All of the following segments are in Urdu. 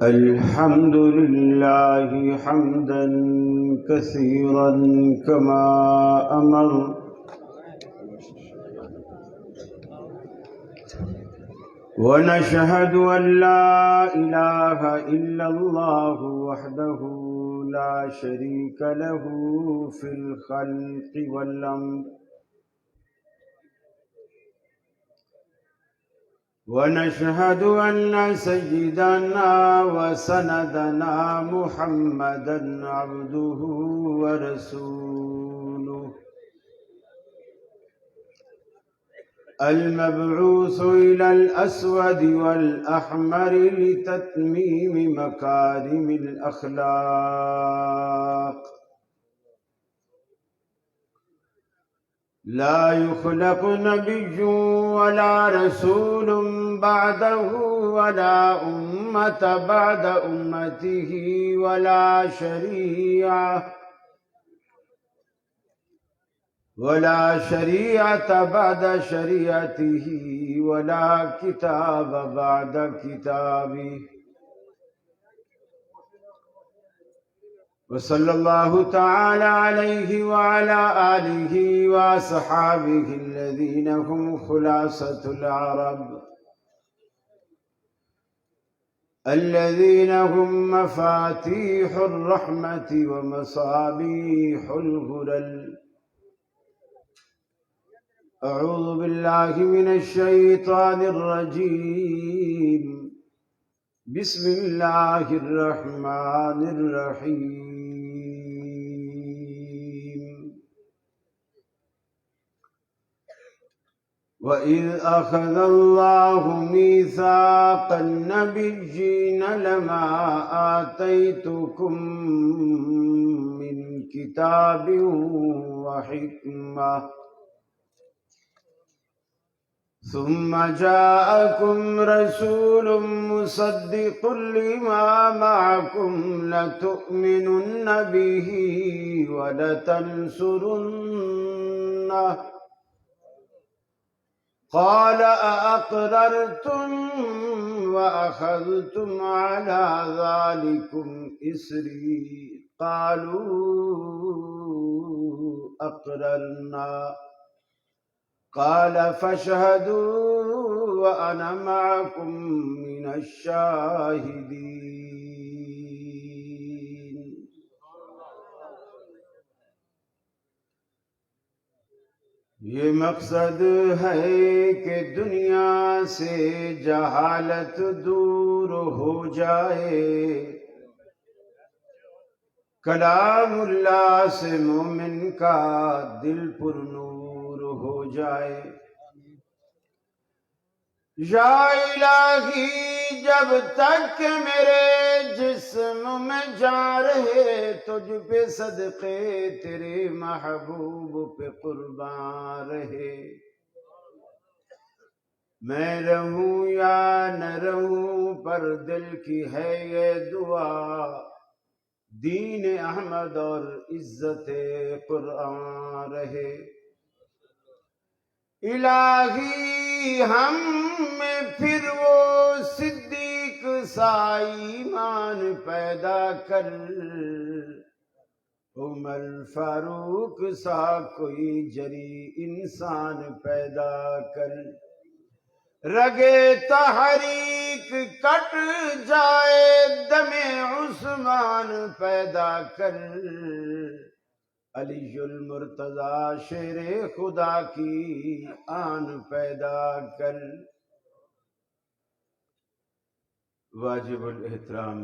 الحمد لله حمدا كثيرا كما أمر ونشهد أن لا إله إلا الله وحده لا شريك له في الخلق والأمر ونشهد أن سيدنا وسندنا محمدا عبده ورسوله المبعوث إلى الأسود والأحمر لتتميم مكارم الأخلاق لا يخلق نبي ولا رسول بعده ولا أمة بعد أمته ولا شريعة بعد شريعته ولا كتاب بعد كتابه وصلى الله تعالى عليه وعلى آله وأصحابه الذين هم خلاصة العرب الذين هم مفاتيح الرحمة ومصابيح الغلل. أعوذ بالله من الشيطان الرجيم. بسم الله الرحمن الرحيم. وإذ أخذ الله ميثاق النبيين لما آتيتكم من كتاب وحكمة ثم جاءكم رسول مصدق لما معكم لتؤمنن به ولتنصرنه قال أأقررتم وأخذتم على ذلكم إصري قالوا أقررنا قال فاشهدوا وأنا معكم من الشاهدين. یہ مقصد ہے کہ دنیا سے جہالت دور ہو جائے، کلام اللہ سے مومن کا دل پر نور ہو جائے. یا الہی جب تک میرے جسم میں جان رہے تجھ پہ صدقے تیرے محبوب پہ قربان رہے. میں رہوں یا نہ رہوں پر دل کی ہے یہ دعا، دین احمد اور عزت قرآن رہے. الہی ہم میں پھر وہ صدیق سا ایمان پیدا کر، عمر فاروق سا کوئی جری انسان پیدا کر. رگے تحریک کٹ جائے دم عثمان پیدا کر. علی المرتضی شیر خدا کی آن پیدا کر. واجب الاحترام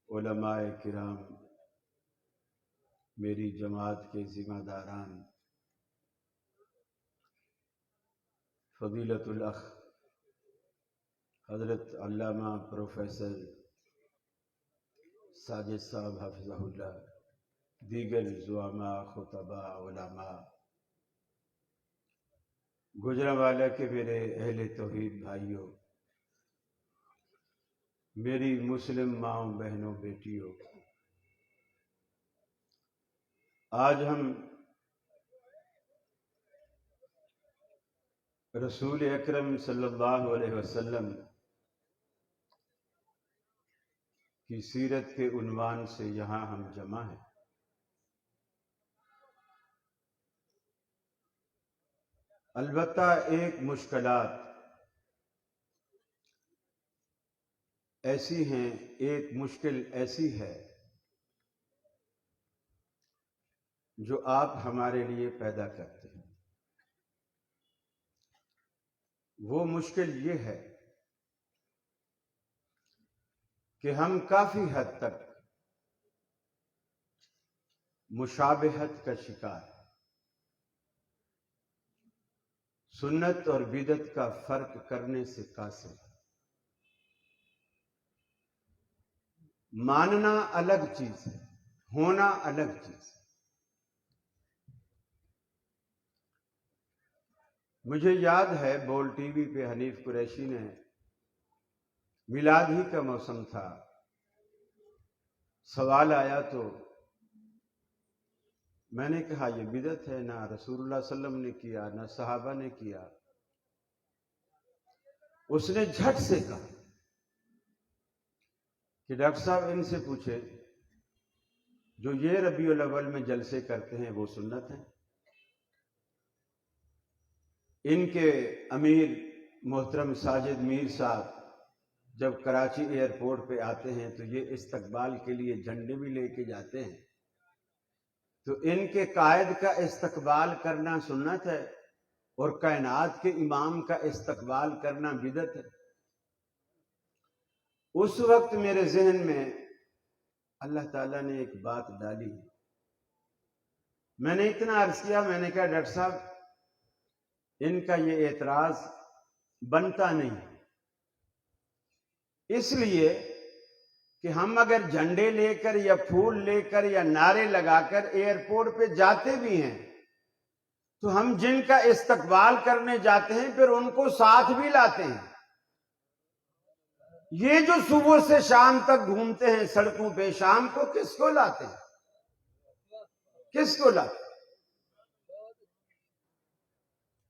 علماء کرام، میری جماعت کے ذمہ داران، فضیلت الاخ حضرت علامہ پروفیسر ساجد صاحب حفظہ اللہ، دیگر زعماء، خطباء، علماء، گجرانوالہ کے میرے اہل توحید بھائیوں، میری مسلم ماؤں، بہنوں، بیٹیوں، آج ہم رسول اکرم صلی اللہ علیہ وسلم کی سیرت کے عنوان سے یہاں ہم جمع ہیں۔ البتہ ایک مشکلات ایسی ہیں، ایک مشکل ایسی ہے جو آپ ہمارے لیے پیدا کرتے ہیں۔ وہ مشکل یہ ہے کہ ہم کافی حد تک مشابہت کا شکار ہیں۔ سنت اور بدعت کا فرق کرنے سے قاصر ہیں۔ ماننا الگ چیز ہے، ہونا الگ چیز ہے۔ مجھے یاد ہے بول ٹی وی پہ حنیف قریشی نے، میلاد ہی کا موسم تھا، سوال آیا تو میں نے کہا یہ بدعت ہے، نہ رسول اللہ صلی اللہ علیہ وسلم نے کیا، نہ صحابہ نے کیا۔ اس نے جھٹ سے کہا کہ ڈاکٹر صاحب ان سے پوچھے جو یہ ربیع الاول میں جلسے کرتے ہیں وہ سنت ہیں؟ ان کے امیر محترم ساجد میر صاحب جب کراچی ایئرپورٹ پہ آتے ہیں تو یہ استقبال کے لیے جھنڈے بھی لے کے جاتے ہیں، تو ان کے قائد کا استقبال کرنا سنت ہے اور کائنات کے امام کا استقبال کرنا بدعت ہے۔ اس وقت میرے ذہن میں اللہ تعالیٰ نے ایک بات ڈالی۔ میں نے اتنا عرض کیا، میں نے کہا ڈاکٹر صاحب ان کا یہ اعتراض بنتا نہیں، اس لیے کہ ہم اگر جھنڈے لے کر یا پھول لے کر یا نعرے لگا کر ایئرپورٹ پہ جاتے بھی ہیں تو ہم جن کا استقبال کرنے جاتے ہیں پھر ان کو ساتھ بھی لاتے ہیں۔ یہ جو صبح سے شام تک گھومتے ہیں سڑکوں پہ، شام کو کس کو لاتے ہیں؟ کس کو لاتے ہیں؟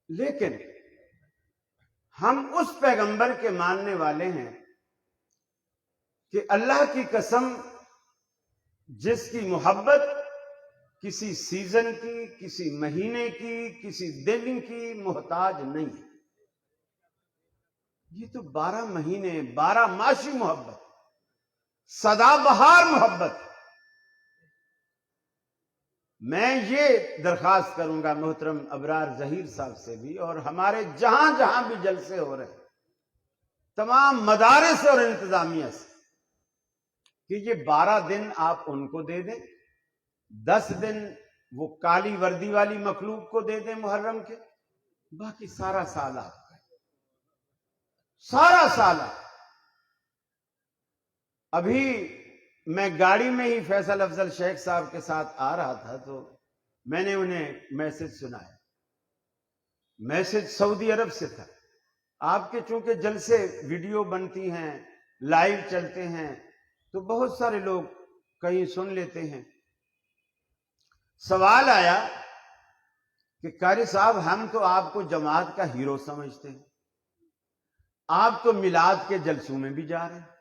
لیکن ہم اس پیغمبر کے ماننے والے ہیں کہ اللہ کی قسم جس کی محبت کسی سیزن کی، کسی مہینے کی، کسی دن کی محتاج نہیں ہے۔ یہ تو 12 مہینے 12 ماشی محبت، سدا بہار محبت۔ میں یہ درخواست کروں گا محترم ابرار ظہیر صاحب سے بھی، اور ہمارے جہاں جہاں بھی جلسے ہو رہے ہیں تمام مدارس اور انتظامیہ سے، کہ یہ 12 دن آپ ان کو دے دیں، 10 دن وہ کالی وردی والی مخلوق کو دے دیں محرم کے، باقی سارا سال آپ کا، سارا سال آپ۔ ابھی میں گاڑی میں ہی فیصل افضل شیخ صاحب کے ساتھ آ رہا تھا تو میں نے انہیں میسج سنایا، میسج سعودی عرب سے تھا۔ آپ کے چونکہ جلسے ویڈیو بنتی ہیں، لائیو چلتے ہیں تو بہت سارے لوگ کہیں سن لیتے ہیں۔ سوال آیا کہ قاری صاحب ہم تو آپ کو جماعت کا ہیرو سمجھتے ہیں، آپ تو میلاد کے جلسوں میں بھی جا رہے ہیں۔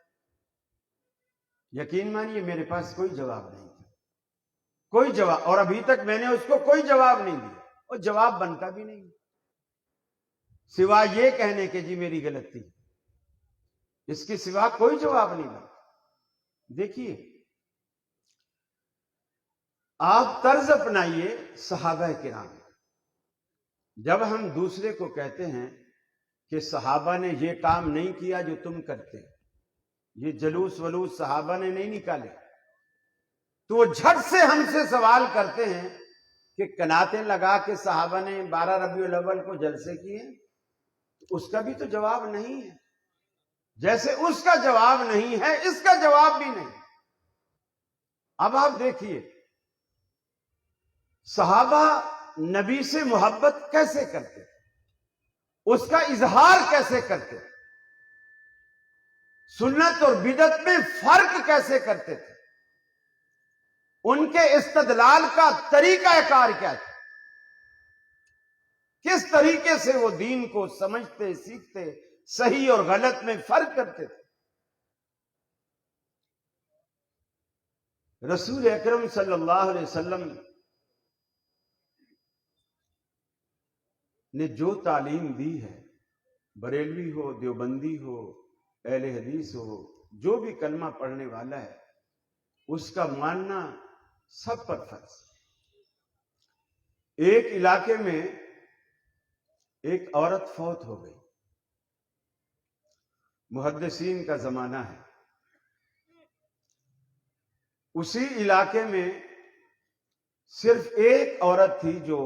یقین مانیے میرے پاس کوئی جواب نہیں تھا، کوئی جواب، اور ابھی تک میں نے اس کو کوئی جواب نہیں دیا، اور جواب بنتا بھی نہیں سوا یہ کہنے کہ جی میری غلطی، اس کے سوا کوئی جواب نہیں بنتا۔ دیکھیے آپ طرز اپنائیے صحابہ کرام، جب ہم دوسرے کو کہتے ہیں کہ صحابہ نے یہ کام نہیں کیا جو تم کرتے، یہ جلوس ولوس صحابہ نے نہیں نکالے، تو وہ جھٹ سے ہم سے سوال کرتے ہیں کہ قناتیں لگا کے صحابہ نے 12 ربیع الاول کو جلسے کیے، اس کا بھی تو جواب نہیں ہے۔ جیسے اس کا جواب نہیں ہے اس کا جواب بھی نہیں۔ اب آپ دیکھیے صحابہ نبی سے محبت کیسے کرتے، اس کا اظہار کیسے کرتے، سنت اور بدعت میں فرق کیسے کرتے تھے، ان کے استدلال کا طریقہ کار کیا تھا۔ کس طریقے سے وہ دین کو سمجھتے، سیکھتے، صحیح اور غلط میں فرق کرتے تھے۔ رسول اکرم صلی اللہ علیہ وسلم نے جو تعلیم دی ہے، بریلوی ہو، دیوبندی ہو، اہل حدیث ہو، جو بھی کلمہ پڑھنے والا ہے، اس کا ماننا سب پر فرض۔ ایک علاقے میں ایک عورت فوت ہو گئی، محدثین کا زمانہ ہے، اسی علاقے میں صرف ایک عورت تھی جو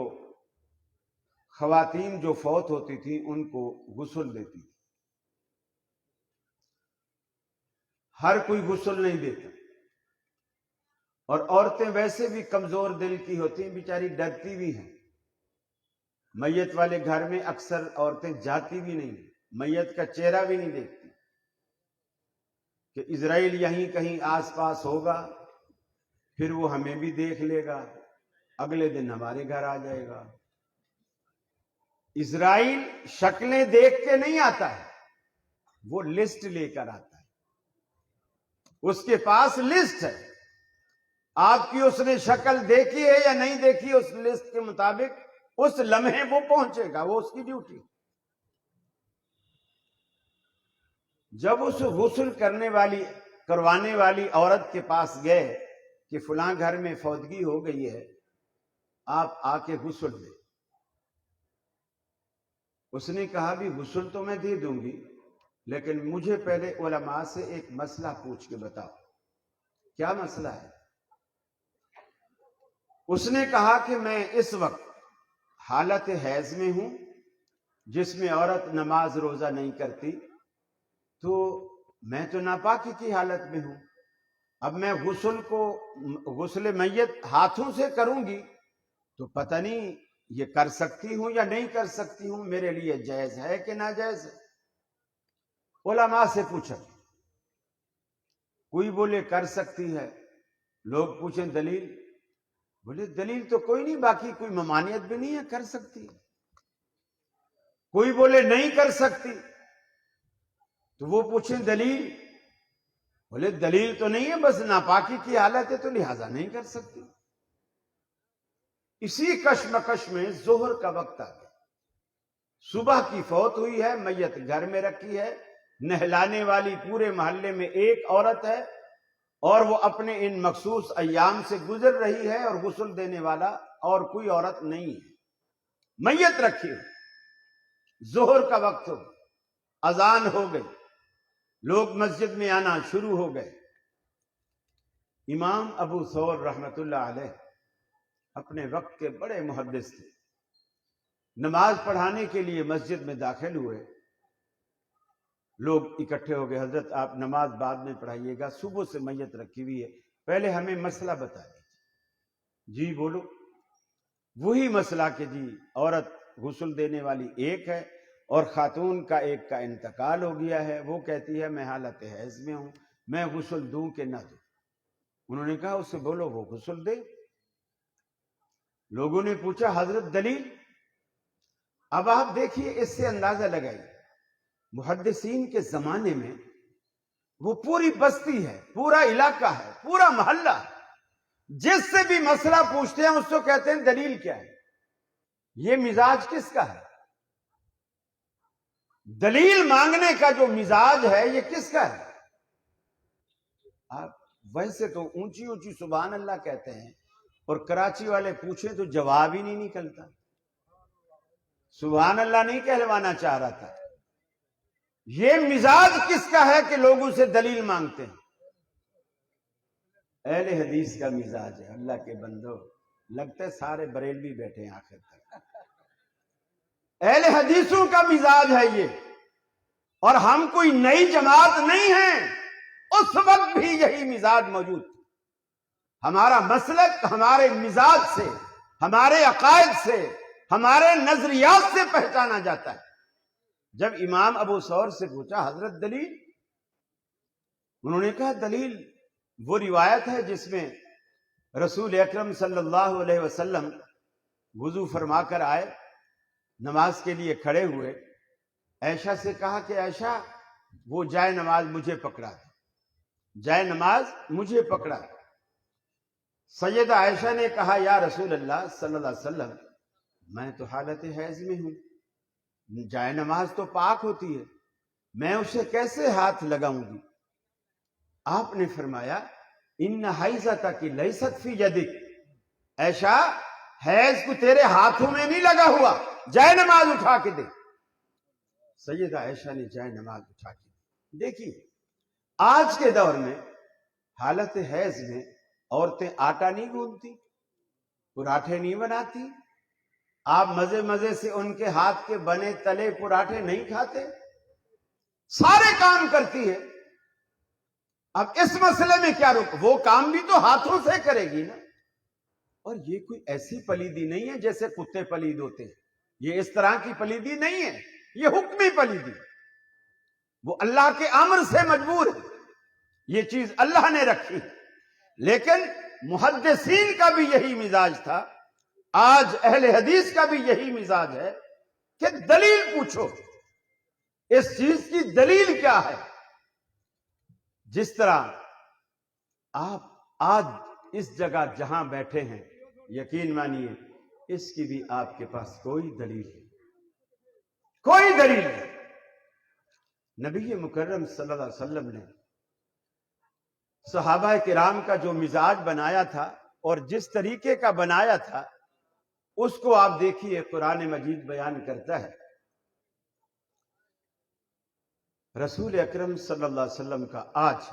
خواتین جو فوت ہوتی تھی ان کو غسل دیتی تھی۔ ہر کوئی غسل نہیں دیتا، اور عورتیں ویسے بھی کمزور دل کی ہوتی ہیں، بیچاری ڈرتی بھی ہیں۔ میت والے گھر میں اکثر عورتیں جاتی بھی نہیں، میت کا چہرہ بھی نہیں دیکھتی کہ اسرائیل یہیں کہیں آس پاس ہوگا، پھر وہ ہمیں بھی دیکھ لے گا، اگلے دن ہمارے گھر آ جائے گا۔ اسرائیل شکلیں دیکھ کے نہیں آتا ہے، وہ لسٹ لے کر آتا ہے، اس کے پاس لسٹ ہے۔ آپ کی اس نے شکل دیکھی ہے یا نہیں دیکھی، اس لسٹ کے مطابق اس لمحے وہ پہنچے گا، وہ اس کی ڈیوٹی۔ جب اس غسل کروانے والی عورت کے پاس گئے کہ فلاں گھر میں فوتگی ہو گئی ہے، آپ آ کے غسل دیں، اس نے کہا بھی غسل تو میں دے دوں گی، لیکن مجھے پہلے علماء سے ایک مسئلہ پوچھ کے بتاؤ۔ کیا مسئلہ ہے؟ اس نے کہا کہ میں اس وقت حالت حیض میں ہوں، جس میں عورت نماز روزہ نہیں کرتی، تو میں تو ناپاکی کی حالت میں ہوں۔ اب میں غسل میت ہاتھوں سے کروں گی تو پتہ نہیں یہ کر سکتی ہوں یا نہیں کر سکتی ہوں، میرے لیے جائز ہے کہ ناجائز ہے۔ علماء سے پوچھا، کوئی بولے کر سکتی ہے، لوگ پوچھیں دلیل، بولے دلیل تو کوئی نہیں، باقی کوئی ممانعت بھی نہیں ہے، کر سکتی ہے۔ کوئی بولے نہیں کر سکتی، تو وہ پوچھیں دلیل، بولے دلیل تو نہیں ہے، بس ناپاکی کی حالت ہے تو لہذا نہیں کر سکتی۔ اسی کشمکش میں ظہر کا وقت آ گیا، صبح کی فوت ہوئی ہے، میت گھر میں رکھی ہے، نہلانے والی پورے محلے میں ایک عورت ہے، اور وہ اپنے ان مخصوص ایام سے گزر رہی ہے، اور غسل دینے والا اور کوئی عورت نہیں ہے، میت رکھی ہے۔ ظہر کا وقت ہو، اذان ہو گئی، لوگ مسجد میں آنا شروع ہو گئے۔ امام ابو ثور رحمت اللہ علیہ اپنے وقت کے بڑے محدث تھے، نماز پڑھانے کے لیے مسجد میں داخل ہوئے، لوگ اکٹھے ہو گئے، حضرت آپ نماز بعد میں پڑھائیے گا، صبح سے میت رکھی ہوئی ہے، پہلے ہمیں مسئلہ بتا دیجیے۔ جی بولو۔ وہی مسئلہ کہ جی عورت غسل دینے والی ایک ہے، اور خاتون کا ایک کا انتقال ہو گیا ہے، وہ کہتی ہے میں حالت حیض میں ہوں، میں غسل دوں کہ نہ دوں۔ انہوں نے کہا اس سے بولو وہ غسل دے۔ لوگوں نے پوچھا حضرت دلیل؟ اب آپ دیکھیے، اس سے اندازہ لگائیے، محدثین کے زمانے میں وہ پوری بستی ہے، پورا علاقہ ہے، پورا محلہ ہے، جس سے بھی مسئلہ پوچھتے ہیں اس کو کہتے ہیں دلیل کیا ہے؟ یہ مزاج کس کا ہے؟ دلیل مانگنے کا جو مزاج ہے یہ کس کا ہے؟ آپ ویسے تو اونچی اونچی سبحان اللہ کہتے ہیں، اور کراچی والے پوچھیں تو جواب ہی نہیں نکلتا۔ سبحان اللہ نہیں کہلوانا چاہ رہا تھا۔ یہ مزاج کس کا ہے کہ لوگوں سے دلیل مانگتے ہیں؟ اہل حدیث کا مزاج ہے۔ اللہ کے بندو، لگتا ہے سارے بریلوی بیٹھے ہیں آخر تک۔ اہل حدیثوں کا مزاج ہے یہ، اور ہم کوئی نئی جماعت نہیں ہیں، اس وقت بھی یہی مزاج موجود تھا۔ ہمارا مسلک ہمارے مزاج سے، ہمارے عقائد سے، ہمارے نظریات سے پہچانا جاتا ہے۔ جب امام ابو ثور سے پوچھا حضرت دلیل، انہوں نے کہا دلیل وہ روایت ہے جس میں رسول اکرم صلی اللہ علیہ وسلم وضو فرما کر آئے، نماز کے لیے کھڑے ہوئے، عائشہ سے کہا کہ عائشہ وہ جائے نماز مجھے پکڑا دے، جائے نماز مجھے پکڑا دے۔ سیدہ عائشہ نے کہا یا رسول اللہ صلی اللہ علیہ وسلم میں تو حالت حیض میں ہوں، جائے نماز تو پاک ہوتی ہے، میں اسے کیسے ہاتھ لگاؤں گی؟ آپ نے فرمایا ان حیضتک لیست فی یدک، عائشہ حیض کو تیرے ہاتھوں میں نہیں لگا ہوا، جائے نماز اٹھا کے دے۔ سیدہ عائشہ نے جائے نماز اٹھا کے دی۔ دیکھیے آج کے دور میں حالت حیض میں عورتیں آٹا نہیں گوندتی، پراٹھے نہیں بناتی، آپ مزے مزے سے ان کے ہاتھ کے بنے تلے پراٹھے نہیں کھاتے، سارے کام کرتی ہے۔ اب اس مسئلے میں کیا روک، وہ کام بھی تو ہاتھوں سے کرے گی نا۔ اور یہ کوئی ایسی پلیدی نہیں ہے جیسے کتے پلید ہوتے ہیں، یہ اس طرح کی پلیدی نہیں ہے، یہ حکمی پلیدی، وہ اللہ کے امر سے مجبور ہے، یہ چیز اللہ نے رکھی۔ لیکن محدثین کا بھی یہی مزاج تھا، آج اہل حدیث کا بھی یہی مزاج ہے کہ دلیل پوچھو، اس چیز کی دلیل کیا ہے؟ جس طرح آپ آج اس جگہ جہاں بیٹھے ہیں، یقین مانیے اس کی بھی آپ کے پاس کوئی دلیل نہیں، کوئی دلیل نہیں۔ نبی مکرم صلی اللہ علیہ وسلم نے صحابہ کرام کا جو مزاج بنایا تھا اور جس طریقے کا بنایا تھا، اس کو آپ دیکھیے قرآن مجید بیان کرتا ہے۔ رسول اکرم صلی اللہ علیہ وسلم کا آج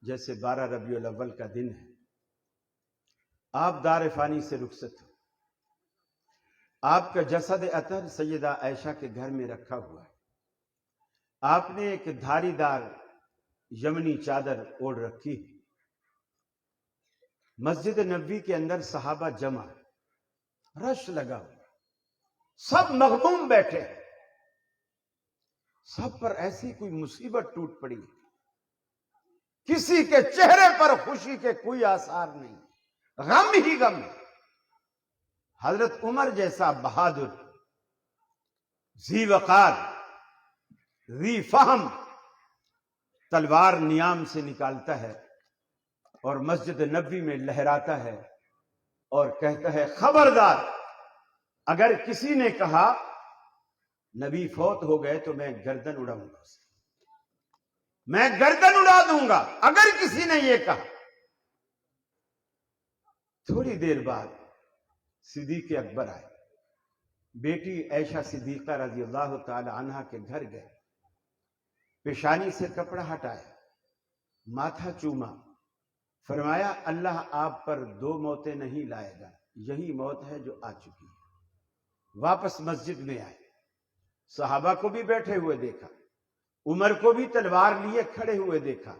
جیسے 12 ربیع الاول کا دن ہے، آپ دار فانی سے رخصت ہو، آپ کا جسد اطہر سیدہ عائشہ کے گھر میں رکھا ہوا ہے، آپ نے ایک دھاری دار یمنی چادر اوڑھ رکھی، مسجد نبوی کے اندر صحابہ جمع، رش لگا ہوا، سب مغموم بیٹھے، سب پر ایسی کوئی مصیبت ٹوٹ پڑی، کسی کے چہرے پر خوشی کے کوئی آثار نہیں، غم ہی غم۔ حضرت عمر جیسا بہادر، ذی وقار، ذی فہم، تلوار نیام سے نکالتا ہے اور مسجد نبوی میں لہراتا ہے اور کہتا ہے خبردار، اگر کسی نے کہا نبی فوت ہو گئے تو میں گردن اڑاؤں گا، میں گردن اڑا دوں گا اگر کسی نے یہ کہا۔ تھوڑی دیر بعد صدیق اکبر آئے، بیٹی عائشہ صدیقہ رضی اللہ تعالی عنہا کے گھر گئے، پیشانی سے کپڑا ہٹایا، ماتھا چوما، فرمایا اللہ آپ پر 2 موتیں نہیں لائے گا، یہی موت ہے جو آ چکی ہے۔ واپس مسجد میں آئے، صحابہ کو بھی بیٹھے ہوئے دیکھا، عمر کو بھی تلوار لیے کھڑے ہوئے دیکھا،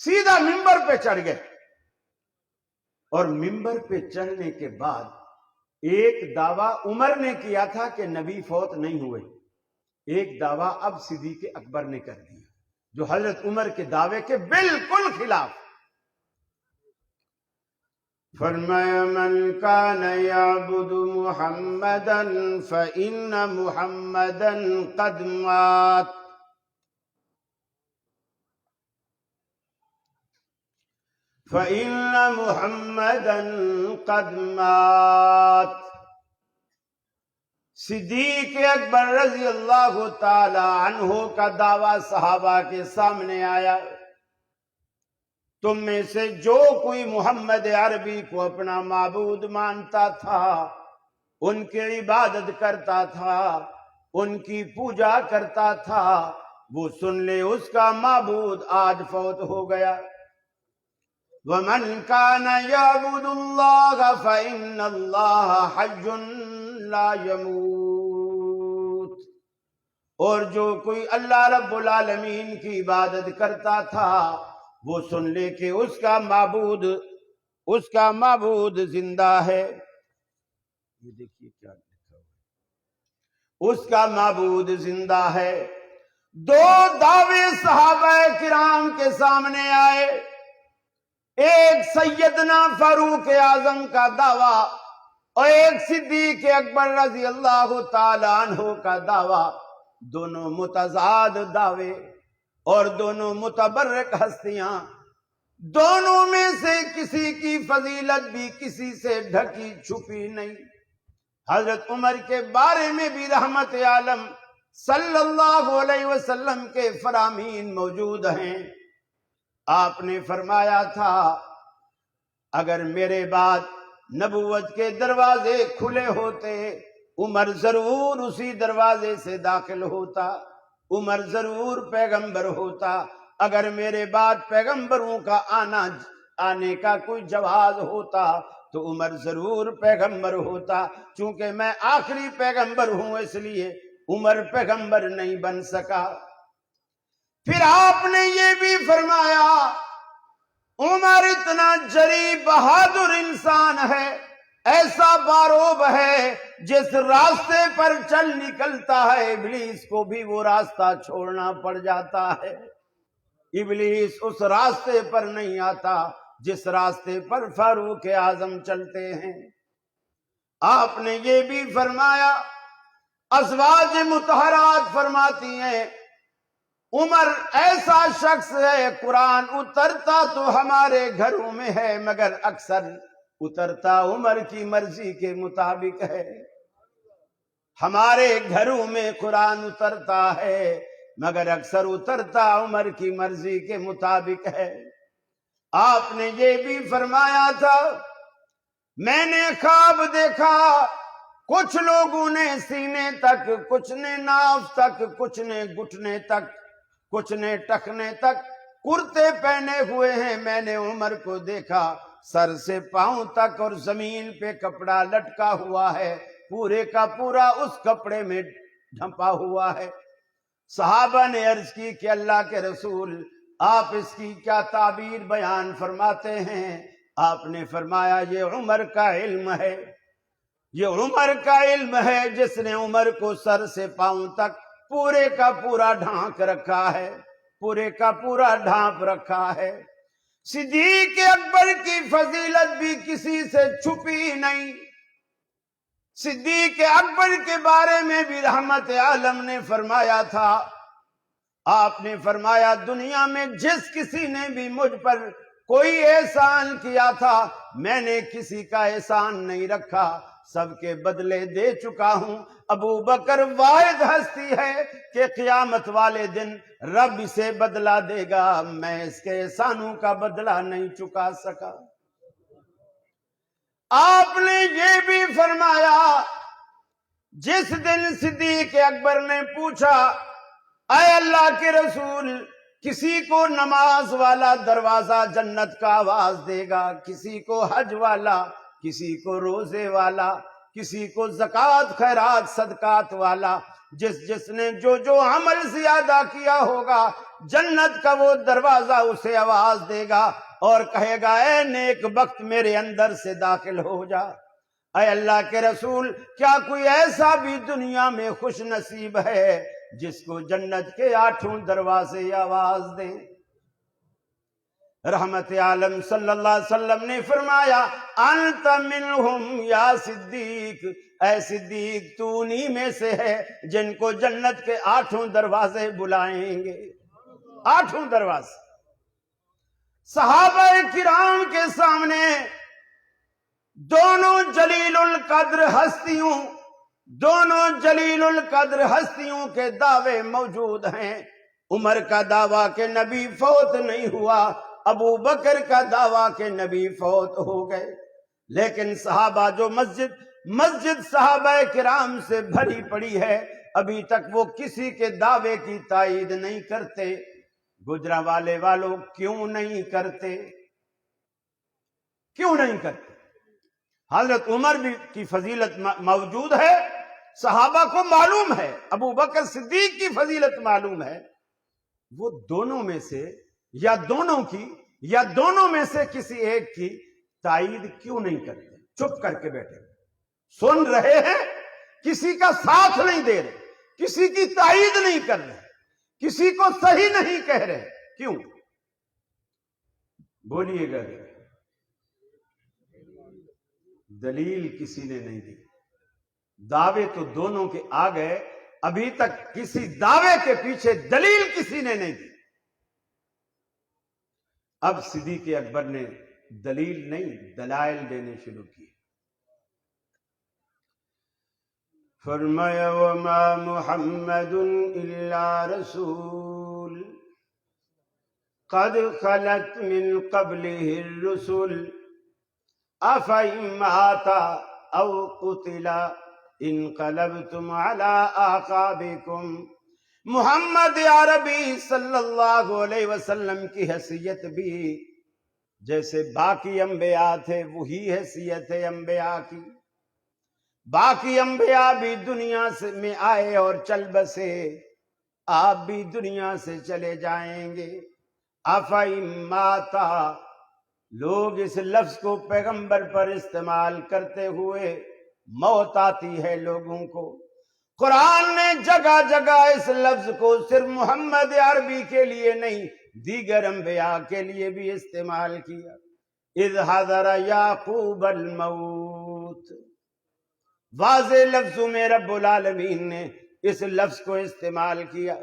سیدھا منبر پہ چڑھ گئے، اور منبر پہ چڑھنے کے بعد ایک دعویٰ عمر نے کیا تھا کہ نبی فوت نہیں ہوئے، ایک دعویٰ اب صدیق اکبر نے کر دیا جو حضرت عمر کے دعوے کے بالکل خلاف۔ فرمایا من کان یعبد محمدا فإن محمدا قد مات، فإن محمدا قد مات۔ صدیق اکبر رضی اللہ تعالی عنہ کا دعویٰ صحابہ کے سامنے آیا، تم میں سے جو کوئی محمد عربی کو اپنا معبود مانتا تھا، ان کی عبادت کرتا تھا، ان کی پوجا کرتا تھا، وہ سن لے اس کا معبود آج فوت ہو گیا۔ وَمَنْ كَانَ يَعْبُدُ اللَّهَ فَإِنَّ اللَّهَ حَيٌّ لَا يَمُوتُ، اور جو کوئی اللہ رب العالمین کی عبادت کرتا تھا وہ سن لے کہ اس کا معبود زندہ ہے۔ یہ دیکھیے کیا لکھا ہوا، اس کا معبود زندہ ہے۔ 2 دعوے صحابہ کرام کے سامنے آئے، ایک سیدنا فاروق اعظم کا دعویٰ اور ایک صدیق اکبر رضی اللہ تعالیٰ عنہ کا دعویٰ، دونوں متضاد دعوے اور دونوں متبرک ہستیاں، دونوں میں سے کسی کی فضیلت بھی کسی سے ڈھکی چھپی نہیں۔ حضرت عمر کے بارے میں بھی رحمت عالم صلی اللہ علیہ وسلم کے فرامین موجود ہیں۔ آپ نے فرمایا تھا اگر میرے بعد نبوت کے دروازے کھلے ہوتے عمر ضرور اسی دروازے سے داخل ہوتا، عمر ضرور پیغمبر ہوتا۔ اگر میرے بعد پیغمبروں کا آنے کا کوئی جواز ہوتا تو عمر ضرور پیغمبر ہوتا، چونکہ میں آخری پیغمبر ہوں اس لیے عمر پیغمبر نہیں بن سکا۔ پھر آپ نے یہ بھی فرمایا عمر اتنا جری بہادر انسان ہے، ایسا باروب ہے، جس راستے پر چل نکلتا ہے ابلیس کو بھی وہ راستہ چھوڑنا پڑ جاتا ہے۔ ابلیس اس راستے پر نہیں آتا جس راستے پر فاروق اعظم چلتے ہیں۔ آپ نے یہ بھی فرمایا، ازواج مطہرات فرماتی ہیں عمر ایسا شخص ہے قرآن اترتا تو ہمارے گھروں میں ہے مگر اکثر اترتا عمر کی مرضی کے مطابق ہے۔ ہمارے گھروں میں قرآن اترتا ہے مگر اکثر اترتا عمر کی مرضی کے مطابق ہے۔ آپ نے یہ بھی فرمایا تھا میں نے خواب دیکھا کچھ لوگوں نے سینے تک، کچھ نے ناف تک، کچھ نے گھٹنے تک، کچھ نے ٹخنے تک کرتے پہنے ہوئے ہیں۔ میں نے عمر کو دیکھا سر سے پاؤں تک اور زمین پہ کپڑا لٹکا ہوا ہے، پورے کا پورا اس کپڑے میں ڈھمپا ہوا ہے۔ صحابہ نے عرض کی کہ اللہ کے رسول آپ اس کی کیا تعبیر بیان فرماتے ہیں؟ آپ نے فرمایا یہ عمر کا علم ہے، یہ عمر کا علم ہے جس نے عمر کو سر سے پاؤں تک پورے کا پورا ڈھانک رکھا ہے، پورے کا پورا ڈھانپ رکھا ہے۔ صدیق اکبر کی فضیلت بھی کسی سے چھپی نہیں۔ صدیق اکبر کے بارے میں بھی رحمت عالم نے فرمایا تھا، آپ نے فرمایا دنیا میں جس کسی نے بھی مجھ پر کوئی احسان کیا تھا میں نے کسی کا احسان نہیں رکھا، سب کے بدلے دے چکا ہوں۔ ابو بکر واحد ہستی ہے کہ قیامت والے دن رب اسے بدلہ دے گا، میں اس کے احسانوں کا بدلہ نہیں چکا سکا۔ آپ نے یہ بھی فرمایا جس دن صدیق اکبر نے پوچھا اے اللہ کے رسول کسی کو نماز والا دروازہ جنت کا آواز دے گا، کسی کو حج والا، کسی کو روزے والا، کسی کو زکوٰۃ خیرات صدقات والا، جس نے جو عمل زیادہ کیا ہوگا جنت کا وہ دروازہ اسے آواز دے گا اور کہے گا اے نیک بخت میرے اندر سے داخل ہو جا۔ اے اللہ کے رسول کیا کوئی ایسا بھی دنیا میں خوش نصیب ہے جس کو جنت کے 8 دروازے آواز دیں؟ رحمت عالم صلی اللہ علیہ وسلم نے فرمایا انت منہم یا صدیق، اے صدیق تو انہی میں سے ہے جن کو جنت کے 8 دروازے بلائیں گے۔ 8 دروازے صحابہ کرام کے سامنے دونوں جلیل القدر ہستیوں کے دعوے موجود ہیں۔ عمر کا دعویٰ کہ نبی فوت نہیں ہوا، ابو بکر کا دعویٰ کہ نبی فوت ہو گئے، لیکن صحابہ جو مسجد صحابہ کرام سے بھری پڑی ہے ابھی تک وہ کسی کے دعوے کی تائید نہیں کرتے۔ گجرانوالے والوں کیوں نہیں کرتے؟ کیوں نہیں کرتے؟ حضرت عمر کی فضیلت موجود ہے، صحابہ کو معلوم ہے، ابو بکر صدیق کی فضیلت معلوم ہے، وہ دونوں میں سے یا دونوں میں سے کسی ایک کی تائید کیوں نہیں کرتے؟ چپ کر کے بیٹھے سن رہے ہیں، کسی کا ساتھ نہیں دے رہے، کسی کی تائید نہیں کر رہے، کسی کو صحیح نہیں کہہ رہے، کیوں؟ بولیے گا، دلیل کسی نے نہیں دی. دعوے تو دونوں کے آ گئے، ابھی تک کسی دعوے کے پیچھے دلیل کسی نے نہیں دی. اب صدیق اکبر نے دلیل نہیں دلائل دینے شروع کیے. فرمایا وما محمد الا رسول قد خلت من قبله الرسل افإن مات او قتل انقلبتم على اعقابكم. محمد عربی صلی اللہ علیہ وسلم کی حیثیت بھی جیسے باقی انبیاء تھے وہی حیثیت ہے انبیاء کی. باقی انبیاء بھی دنیا میں آئے اور چل بسے، آپ بھی دنیا سے چلے جائیں گے. افإن مات، لوگ اس لفظ کو پیغمبر پر استعمال کرتے ہوئے موت آتی ہے لوگوں کو. قرآن نے جگہ جگہ اس لفظ کو صرف محمد عربی کے لیے نہیں دیگر انبیاء کے لیے بھی استعمال کیا. اذ حضر یعقوب الموت، واضح لفظوں میں رب العالمین نے اس لفظ کو استعمال کیا.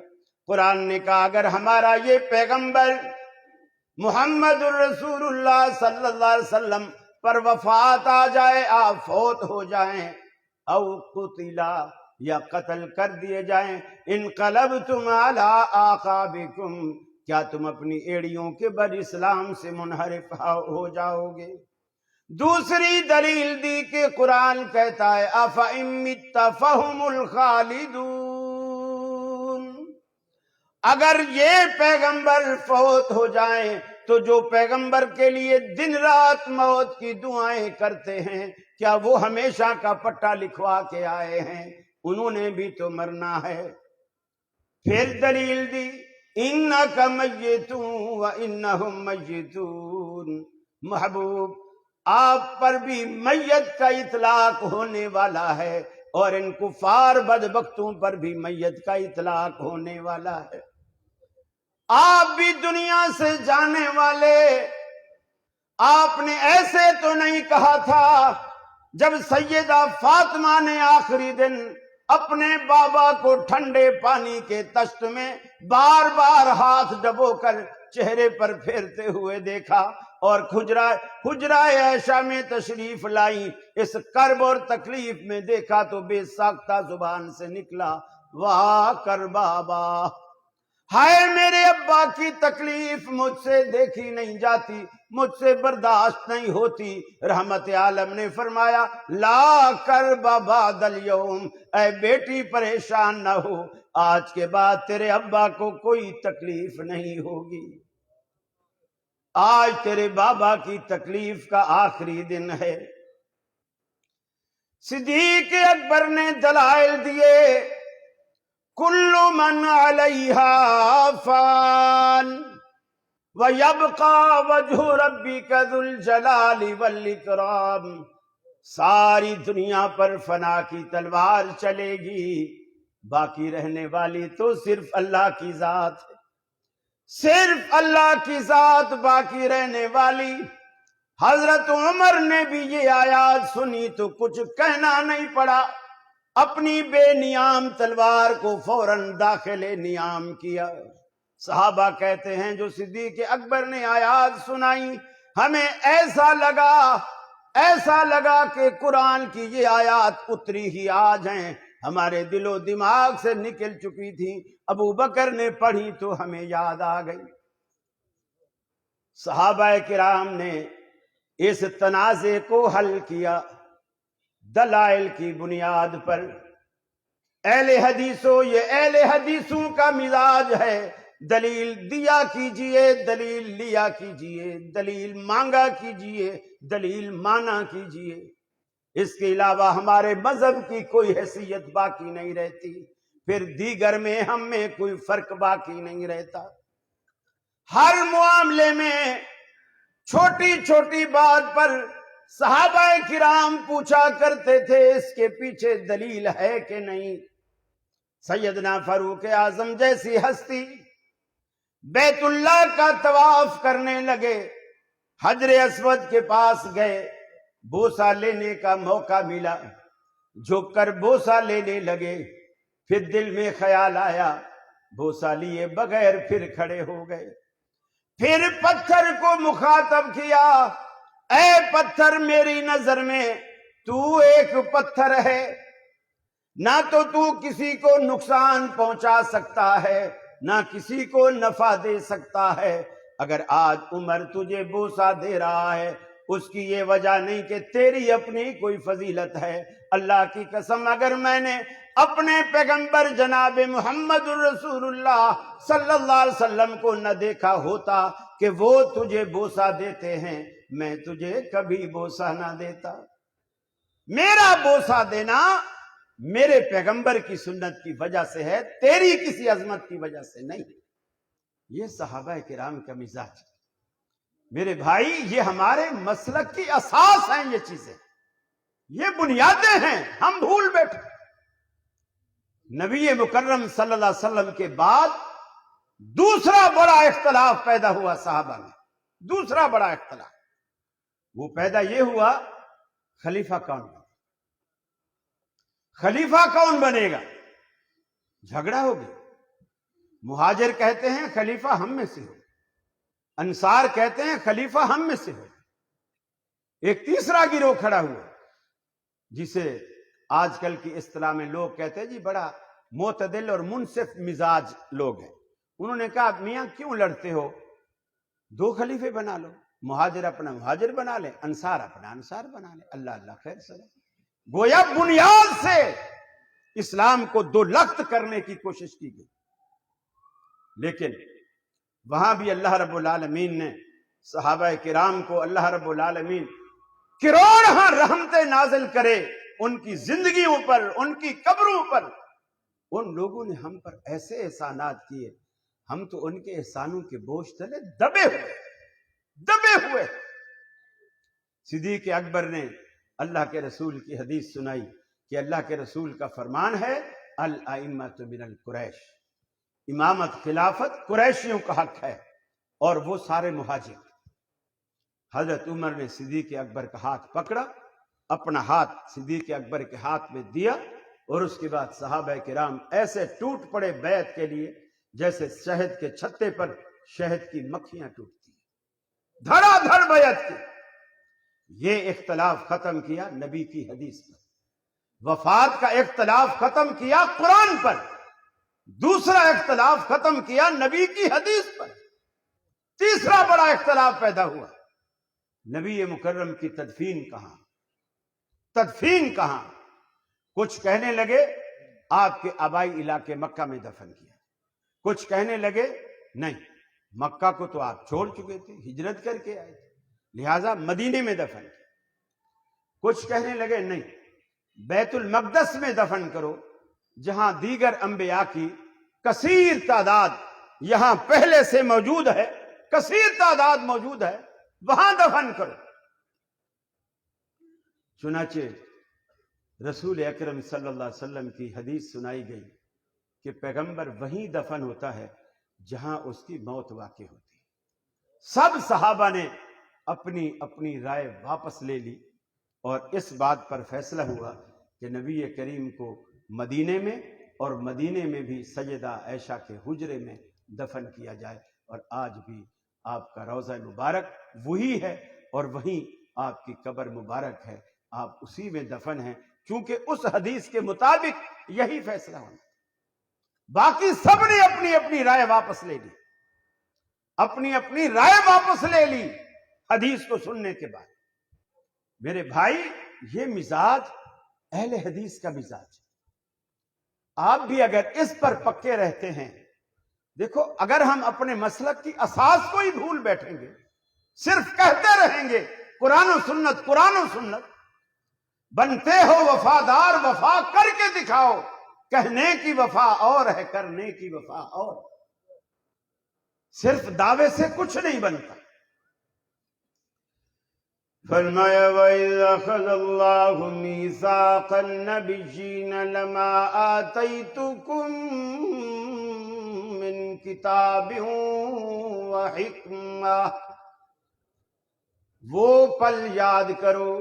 قرآن نے کہا اگر ہمارا یہ پیغمبر محمد الرسول اللہ صلی اللہ علیہ وسلم پر وفات آ جائے، آپ فوت ہو جائیں، او قتلا یا قتل کر دیے جائیں، انقلبتم علی اعقابکم، کیا تم اپنی ایڑیوں کے بر اسلام سے منحرف ہو جاؤ گے؟ دوسری دلیل دی کہ قرآن کہتا ہے افإن مت فهم الخالدون، اگر یہ پیغمبر فوت ہو جائیں تو جو پیغمبر کے لیے دن رات موت کی دعائیں کرتے ہیں کیا وہ ہمیشہ کا پٹا لکھوا کے آئے ہیں؟ انہوں نے بھی تو مرنا ہے. پھر دلیل دی انک میت وانہم میتون، محبوب آپ پر بھی میت کا اطلاق ہونے والا ہے اور ان کفار بدبختوں پر بھی میت کا اطلاق ہونے والا ہے. آپ بھی دنیا سے جانے والے. آپ نے ایسے تو نہیں کہا تھا جب سیدہ فاطمہ نے آخری دن اپنے بابا کو ٹھنڈے پانی کے تشت میں بار بار ہاتھ ڈبو کر چہرے پر پھیرتے ہوئے دیکھا اور حجرہ عائشہ میں تشریف لائی، اس کرب اور تکلیف میں دیکھا تو بے ساختہ زبان سے نکلا واہ کر بابا، ہائے میرے ابا کی تکلیف مجھ سے دیکھی نہیں جاتی، مجھ سے برداشت نہیں ہوتی. رحمت عالم نے فرمایا لا کرب بعد الیوم، اے بیٹی پریشان نہ ہو، آج کے بعد تیرے ابا کو کوئی تکلیف نہیں ہوگی. آج تیرے بابا کی تکلیف کا آخری دن ہے. صدیق اکبر نے دلائل دیے کل من علیہا فان وَيَبْقَى وَجْهُ رَبِّكَ ذُو الْجَلَالِ وَالْإِكْرَامِ، ساری دنیا پر فنا کی تلوار چلے گی، باقی رہنے والی تو صرف اللہ کی ذات ہے، صرف اللہ کی ذات باقی رہنے والی. حضرت عمر نے بھی یہ آیات سنی تو کچھ کہنا نہیں پڑا، اپنی بے نیام تلوار کو فوراً داخل نیام کیا. صحابہ کہتے ہیں جو صدیق اکبر نے آیات سنائی ہمیں ایسا لگا کہ قرآن کی یہ آیات اتری ہی آج ہیں، ہمارے دل و دماغ سے نکل چکی تھی. ابو بکر نے پڑھی تو ہمیں یاد آ گئی. صحابہ کرام نے اس تنازع کو حل کیا دلائل کی بنیاد پر. اہل حدیثوں، یہ اہل حدیثوں کا مزاج ہے، دلیل دیا کیجئے، دلیل لیا کیجئے، دلیل مانگا کیجئے، دلیل مانا کیجئے. اس کے علاوہ ہمارے مذہب کی کوئی حیثیت باقی نہیں رہتی، پھر دیگر میں ہم میں کوئی فرق باقی نہیں رہتا. ہر معاملے میں چھوٹی چھوٹی بات پر صحابہ کرام پوچھا کرتے تھے اس کے پیچھے دلیل ہے کہ نہیں. سیدنا فاروق اعظم جیسی ہستی بیت اللہ کا طواف کرنے لگے، حجر اسود کے پاس گئے، بوسہ لینے کا موقع ملا، جھک کر بوسہ لینے لگے، پھر دل میں خیال آیا، بوسہ لیے بغیر پھر کھڑے ہو گئے، پھر پتھر کو مخاطب کیا، اے پتھر میری نظر میں تو ایک پتھر ہے، نہ تو کسی کو نقصان پہنچا سکتا ہے نہ کسی کو نفع دے سکتا ہے، اگر آج عمر تجھے بوسہ دے رہا ہے اس کی یہ وجہ نہیں کہ تیری اپنی کوئی فضیلت ہے، اللہ کی قسم اگر میں نے اپنے پیغمبر جناب محمد الرسول اللہ صلی اللہ علیہ وسلم کو نہ دیکھا ہوتا کہ وہ تجھے بوسہ دیتے ہیں، میں تجھے کبھی بوسہ نہ دیتا۔ میرا بوسہ دینا میرے پیغمبر کی سنت کی وجہ سے ہے، تیری کسی عظمت کی وجہ سے نہیں۔ یہ صحابہ کرام کا مزاج ہے میرے بھائی، یہ ہمارے مسلک کی اساس ہیں، یہ چیزیں، یہ بنیادیں ہیں، ہم بھول بیٹھے۔ نبی مکرم صلی اللہ علیہ وسلم کے بعد دوسرا بڑا اختلاف پیدا ہوا صحابہ میں، دوسرا بڑا اختلاف وہ پیدا یہ ہوا، خلیفہ کون بنے، خلیفہ کون بنے گا؟ جھگڑا ہو گیا، مہاجر کہتے ہیں خلیفہ ہم میں سے ہو، انصار کہتے ہیں خلیفہ ہم میں سے ہو، ایک تیسرا گروہ کھڑا ہوا جسے آج کل کی اصطلاح میں لوگ کہتے ہیں جی بڑا معتدل اور منصف مزاج لوگ ہیں، انہوں نے کہا میاں کیوں لڑتے ہو، دو خلیفے بنا لو، مہاجر اپنا مہاجر بنا لے، انصار اپنا انصار بنا لے، اللہ اللہ خیر سلام۔ گویا بنیاد سے اسلام کو دو لخت کرنے کی کوشش کی گئی، لیکن وہاں بھی اللہ رب العالمین نے صحابہ کرام کو، اللہ رب العالمین کروڑہ رحمتیں نازل کرے ان کی زندگیوں پر، ان کی قبروں پر۔ ان لوگوں نے ہم پر ایسے احسانات کیے، ہم تو ان کے احسانوں کے بوجھ تلے دبے ہوئے۔ صدیق اکبر نے اللہ کے رسول کی حدیث سنائی کہ اللہ کے رسول کا فرمان ہے، الائمۃ من القریش، امامت خلافت قریشیوں کا حق ہے، اور وہ سارے مہاجر۔ حضرت عمر نے صدیق اکبر کا ہاتھ پکڑا، اپنا ہاتھ صدیق اکبر کے ہاتھ میں دیا، اور اس کے بعد صحابہ کرام ایسے ٹوٹ پڑے بیعت کے لیے جیسے شہد کے چھتے پر شہد کی مکھیاں ٹوٹتی ہیں، دھڑا دھڑ بیعت کی۔ یہ اختلاف ختم کیا نبی کی حدیث پر، وفات کا اختلاف ختم کیا قرآن پر، دوسرا اختلاف ختم کیا نبی کی حدیث پر، تیسرا بڑا اختلاف پیدا ہوا، نبی مکرم کی تدفین کہاں، تدفین کہاں؟ کچھ کہنے لگے آپ کے آبائی علاقے مکہ میں دفن کیا، کچھ کہنے لگے نہیں، مکہ کو تو آپ چھوڑ چکے تھے، ہجرت کر کے آئے تھے، لہٰذا مدینے میں دفن کیا، کچھ کہنے لگے نہیں، بیت المقدس میں دفن کرو، جہاں دیگر انبیاء کی کثیر تعداد یہاں پہلے سے موجود ہے، کثیر تعداد موجود ہے، وہاں دفن کرو۔ چنانچہ رسول اکرم صلی اللہ علیہ وسلم کی حدیث سنائی گئی کہ پیغمبر وہیں دفن ہوتا ہے جہاں اس کی موت واقع ہوتی ہے۔ سب صحابہ نے اپنی اپنی رائے واپس لے لی، اور اس بات پر فیصلہ ہوا کہ نبی کریم کو مدینے میں، اور مدینے میں بھی سیدہ عائشہ کے حجرے میں دفن کیا جائے، اور آج بھی آپ کا روضہ مبارک وہی ہے، اور وہیں آپ کی قبر مبارک ہے، آپ اسی میں دفن ہیں، کیونکہ اس حدیث کے مطابق یہی فیصلہ ہونا۔ باقی سب نے اپنی اپنی رائے واپس لے لی، اپنی اپنی رائے واپس لے لی حدیث کو سننے کے بعد۔ میرے بھائی، یہ مزاج اہل حدیث کا مزاج ہے۔ آپ بھی اگر اس پر پکے رہتے ہیں، دیکھو اگر ہم اپنے مسلک کی اساس کو ہی بھول بیٹھیں گے، صرف کہتے رہیں گے قرآن و سنت قرآن و سنت، بنتے ہو وفادار وفا کر کے دکھاؤ، کہنے کی وفا اور ہے کرنے کی وفا اور، صرف دعوے سے کچھ نہیں بنتا۔ فرمایا وَإِذْ أَخَذَ اللَّهُ مِيثَاقَ النَّبِيِّينَ لَمَا آتَيْتُكُم مِّن كِتَابٍ وَحِكْمَةٍ، وہ پل یاد کرو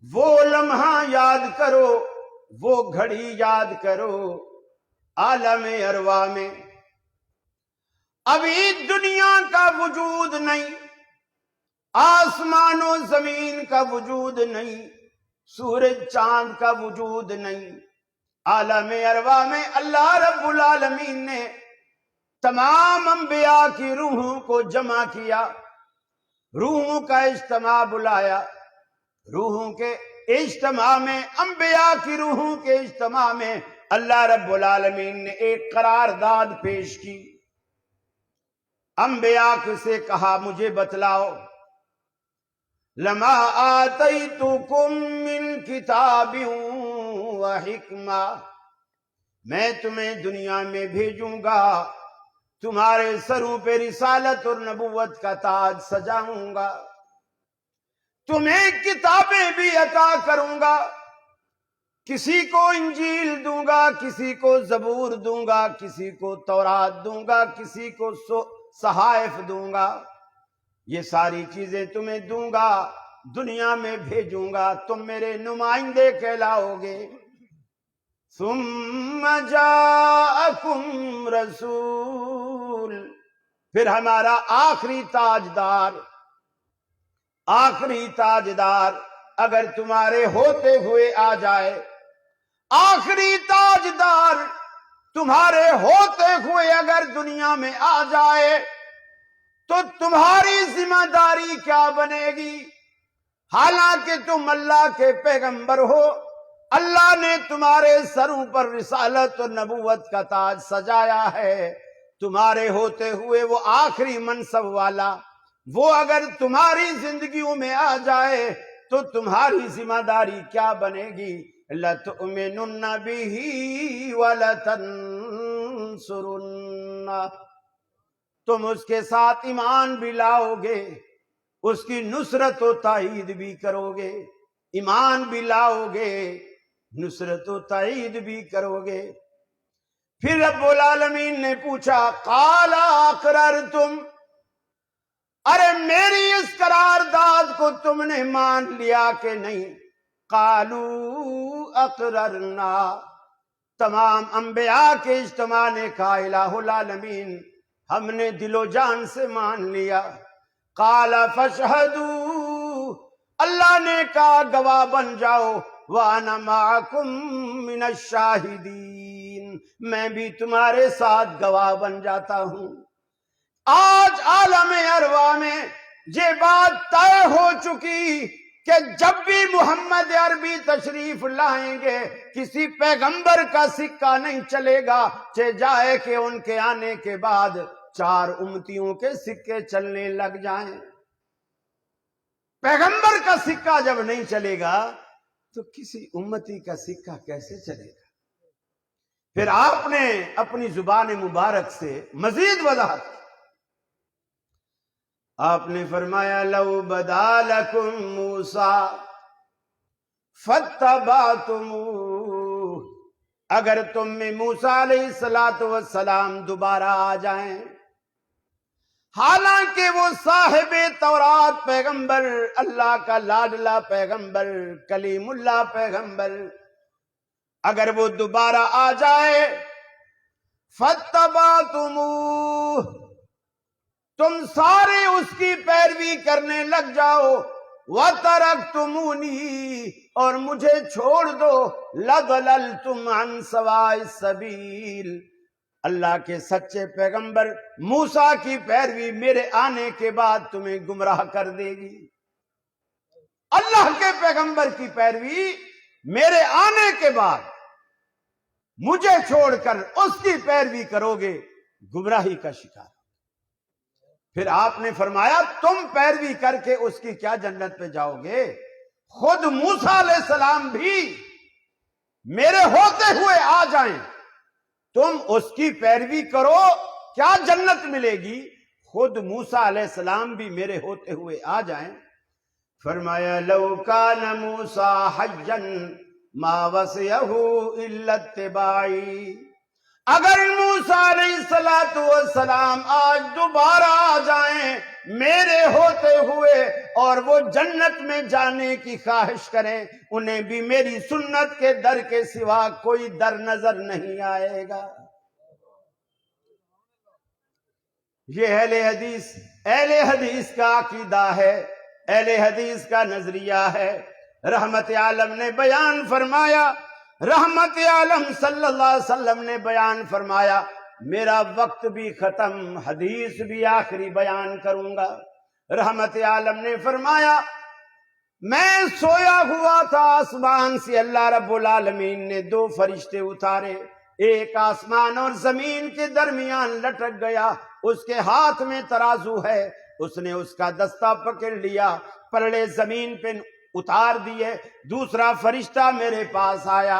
وہ لمحہ یاد کرو، وہ گھڑی یاد کرو عالم ارواح میں ابھی دنیا کا وجود نہیں، آسمان و زمین کا وجود نہیں، سورج چاند کا وجود نہیں۔ عالم ارواح میں اللہ رب العالمین نے تمام انبیاء کی روحوں کو جمع کیا، روحوں کا اجتماع بلایا، روحوں کے اجتماع میں، انبیاء کی روحوں کے اجتماع میں اللہ رب العالمین نے ایک قرارداد پیش کی۔ انبیاء سے کہا مجھے بتلاؤ، لما آتیتکم من کتاب و حکمہ، میں تمہیں دنیا میں بھیجوں گا، تمہارے سروں پہ رسالت اور نبوت کا تاج سجاؤں گا، تمہیں کتابیں بھی عطا کروں گا، کسی کو انجیل دوں گا، کسی کو زبور دوں گا، کسی کو تورات دوں گا، کسی کو صحائف دوں گا، یہ ساری چیزیں تمہیں دوں گا، دنیا میں بھیجوں گا، تم میرے نمائندے کہلاؤ گے۔ ثم جاءکم رسول، پھر ہمارا آخری تاجدار اگر تمہارے ہوتے ہوئے آ جائے، آخری تاجدار تمہارے ہوتے ہوئے اگر دنیا میں آ جائے تو تمہاری ذمہ داری کیا بنے گی؟ حالانکہ تم اللہ کے پیغمبر ہو، اللہ نے تمہارے سروں پر رسالت اور نبوت کا تاج سجایا ہے، تمہارے ہوتے ہوئے وہ آخری منصب والا وہ اگر تمہاری زندگیوں میں آ جائے تو تمہاری ذمہ داری کیا بنے گی؟ لَتُؤْمِنُنَّ بِهِ وَلَتَنْصُرُنَّهُ، تم اس کے ساتھ ایمان بھی لاؤ گے، اس کی نصرت و تائید بھی کرو گے، ایمان بھی لاؤ گے، نصرت و تائید بھی کرو گے۔ پھر رب العالمین نے پوچھا قال اقررتم، ارے میری اس قرارداد کو تم نے مان لیا کہ نہیں؟ قالوا اقررنا، تمام انبیاء کے اجتماع نے کہا الہ العالمین ہم نے دل و جان سے مان لیا۔ قال فاشہدوا، اللہ نے کہا گواہ بن جاؤ، وانا معکم من الشاہدین، میں بھی تمہارے ساتھ گواہ بن جاتا ہوں۔ آج عالم ارواح میں یہ بات طے ہو چکی کہ جب بھی محمد عربی تشریف لائیں گے کسی پیغمبر کا سکہ نہیں چلے گا، چہ جائے کہ ان کے آنے کے بعد 4 امتیوں کے سکے چلنے لگ جائیں۔ پیغمبر کا سکہ جب نہیں چلے گا تو کسی امتی کا سکہ کیسے چلے گا؟ پھر آپ نے اپنی زبان مبارک سے مزید وضاحت کی، آپ نے فرمایا لو بدا لکم موسیٰ فاتبعتموہ، اگر تم میں موسیٰ علیہ السلام دوبارہ آ جائیں، حالانکہ وہ صاحب تورات پیغمبر، اللہ کا لاڈلا پیغمبر، کلیم اللہ پیغمبر، اگر وہ دوبارہ آ جائے فاتبعتموہ، تم سارے اس کی پیروی کرنے لگ جاؤ، وَتَرَكْتُمُونِي، اور مجھے چھوڑ دو، لَضَلَلْتُمْ عَنْ سَوَاءِ السَّبِيلِ، اللہ کے سچے پیغمبر موسیٰ کی پیروی میرے آنے کے بعد تمہیں گمراہ کر دے گی۔ اللہ کے پیغمبر کی پیروی میرے آنے کے بعد مجھے چھوڑ کر اس کی پیروی کرو گے، گمراہی کا شکار۔ پھر آپ نے فرمایا تم پیروی کر کے اس کی کیا جنت پہ جاؤ گے؟ خود موسیٰ علیہ السلام بھی میرے ہوتے ہوئے آ جائیں، تم اس کی پیروی کرو، کیا جنت ملے گی؟ خود موسیٰ علیہ السلام بھی میرے ہوتے ہوئے آ جائیں۔ فرمایا لو کان موسیٰ حیا ما وسعہ الا اتباعی، اگر موسیٰ علیہ السلام آج دوبارہ آ جائیں میرے ہوتے ہوئے اور وہ جنت میں جانے کی خواہش کریں، انہیں بھی میری سنت کے در کے سوا کوئی در نظر نہیں آئے گا۔ یہ اہل حدیث کا عقیدہ ہے، اہل حدیث کا نظریہ ہے۔ رحمت عالم نے بیان فرمایا، رحمت عالم صلی اللہ علیہ وسلم نے بیان فرمایا، میرا وقت بھی ختم، حدیث بھی آخری بیان کروں گا۔ رحمت عالم نے فرمایا، میں سویا ہوا تھا، آسمان سے اللہ رب العالمین نے 2 فرشتے اتارے، ایک آسمان اور زمین کے درمیان لٹک گیا، اس کے ہاتھ میں ترازو ہے، اس نے اس کا دستہ پکڑ لیا، پلڑے زمین پہ اتار دیے۔ دوسرا فرشتہ میرے پاس آیا،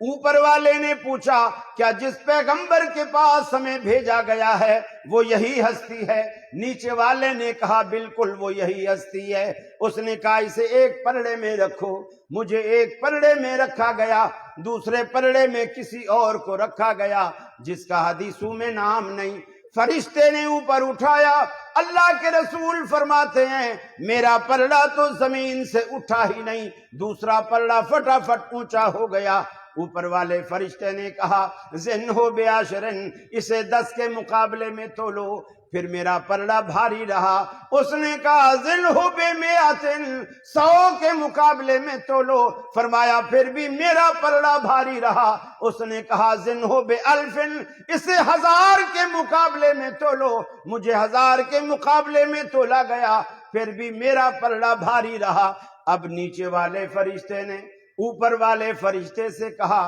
اوپر والے نے پوچھا کیا جس پیغمبر کے پاس ہمیں بھیجا گیا ہے وہ یہی ہستی ہے؟ نیچے والے نے کہا بالکل وہ یہی ہستی ہے۔ اس نے کہا اسے ایک پلڑے میں رکھو، مجھے ایک پلڑے میں رکھا گیا، دوسرے پلڑے میں کسی اور کو رکھا گیا جس کا حدیثوں میں نام نہیں۔ فرشتے نے اوپر اٹھایا، اللہ کے رسول فرماتے ہیں میرا پلڑا تو زمین سے اٹھا ہی نہیں، دوسرا پلڑا فٹافٹ اونچا ہو گیا۔ اوپر والے فرشتے نے کہا زنہو بعشرن، اسے 10 کے مقابلے میں تولو، پھر میرا پلڑا بھاری رہا۔ اس نے کہا زنہو بمئتن، 100 کے مقابلے میں تولو، فرمایا پھر بھی میرا پلڑا بھاری رہا۔ اس نے کہا زنہو بألفن، اسے 1000 کے مقابلے میں تولو، مجھے 1000 کے مقابلے میں تولا گیا، پھر بھی میرا پلڑا بھاری رہا۔ اب نیچے والے فرشتے نے اوپر والے فرشتے سے کہا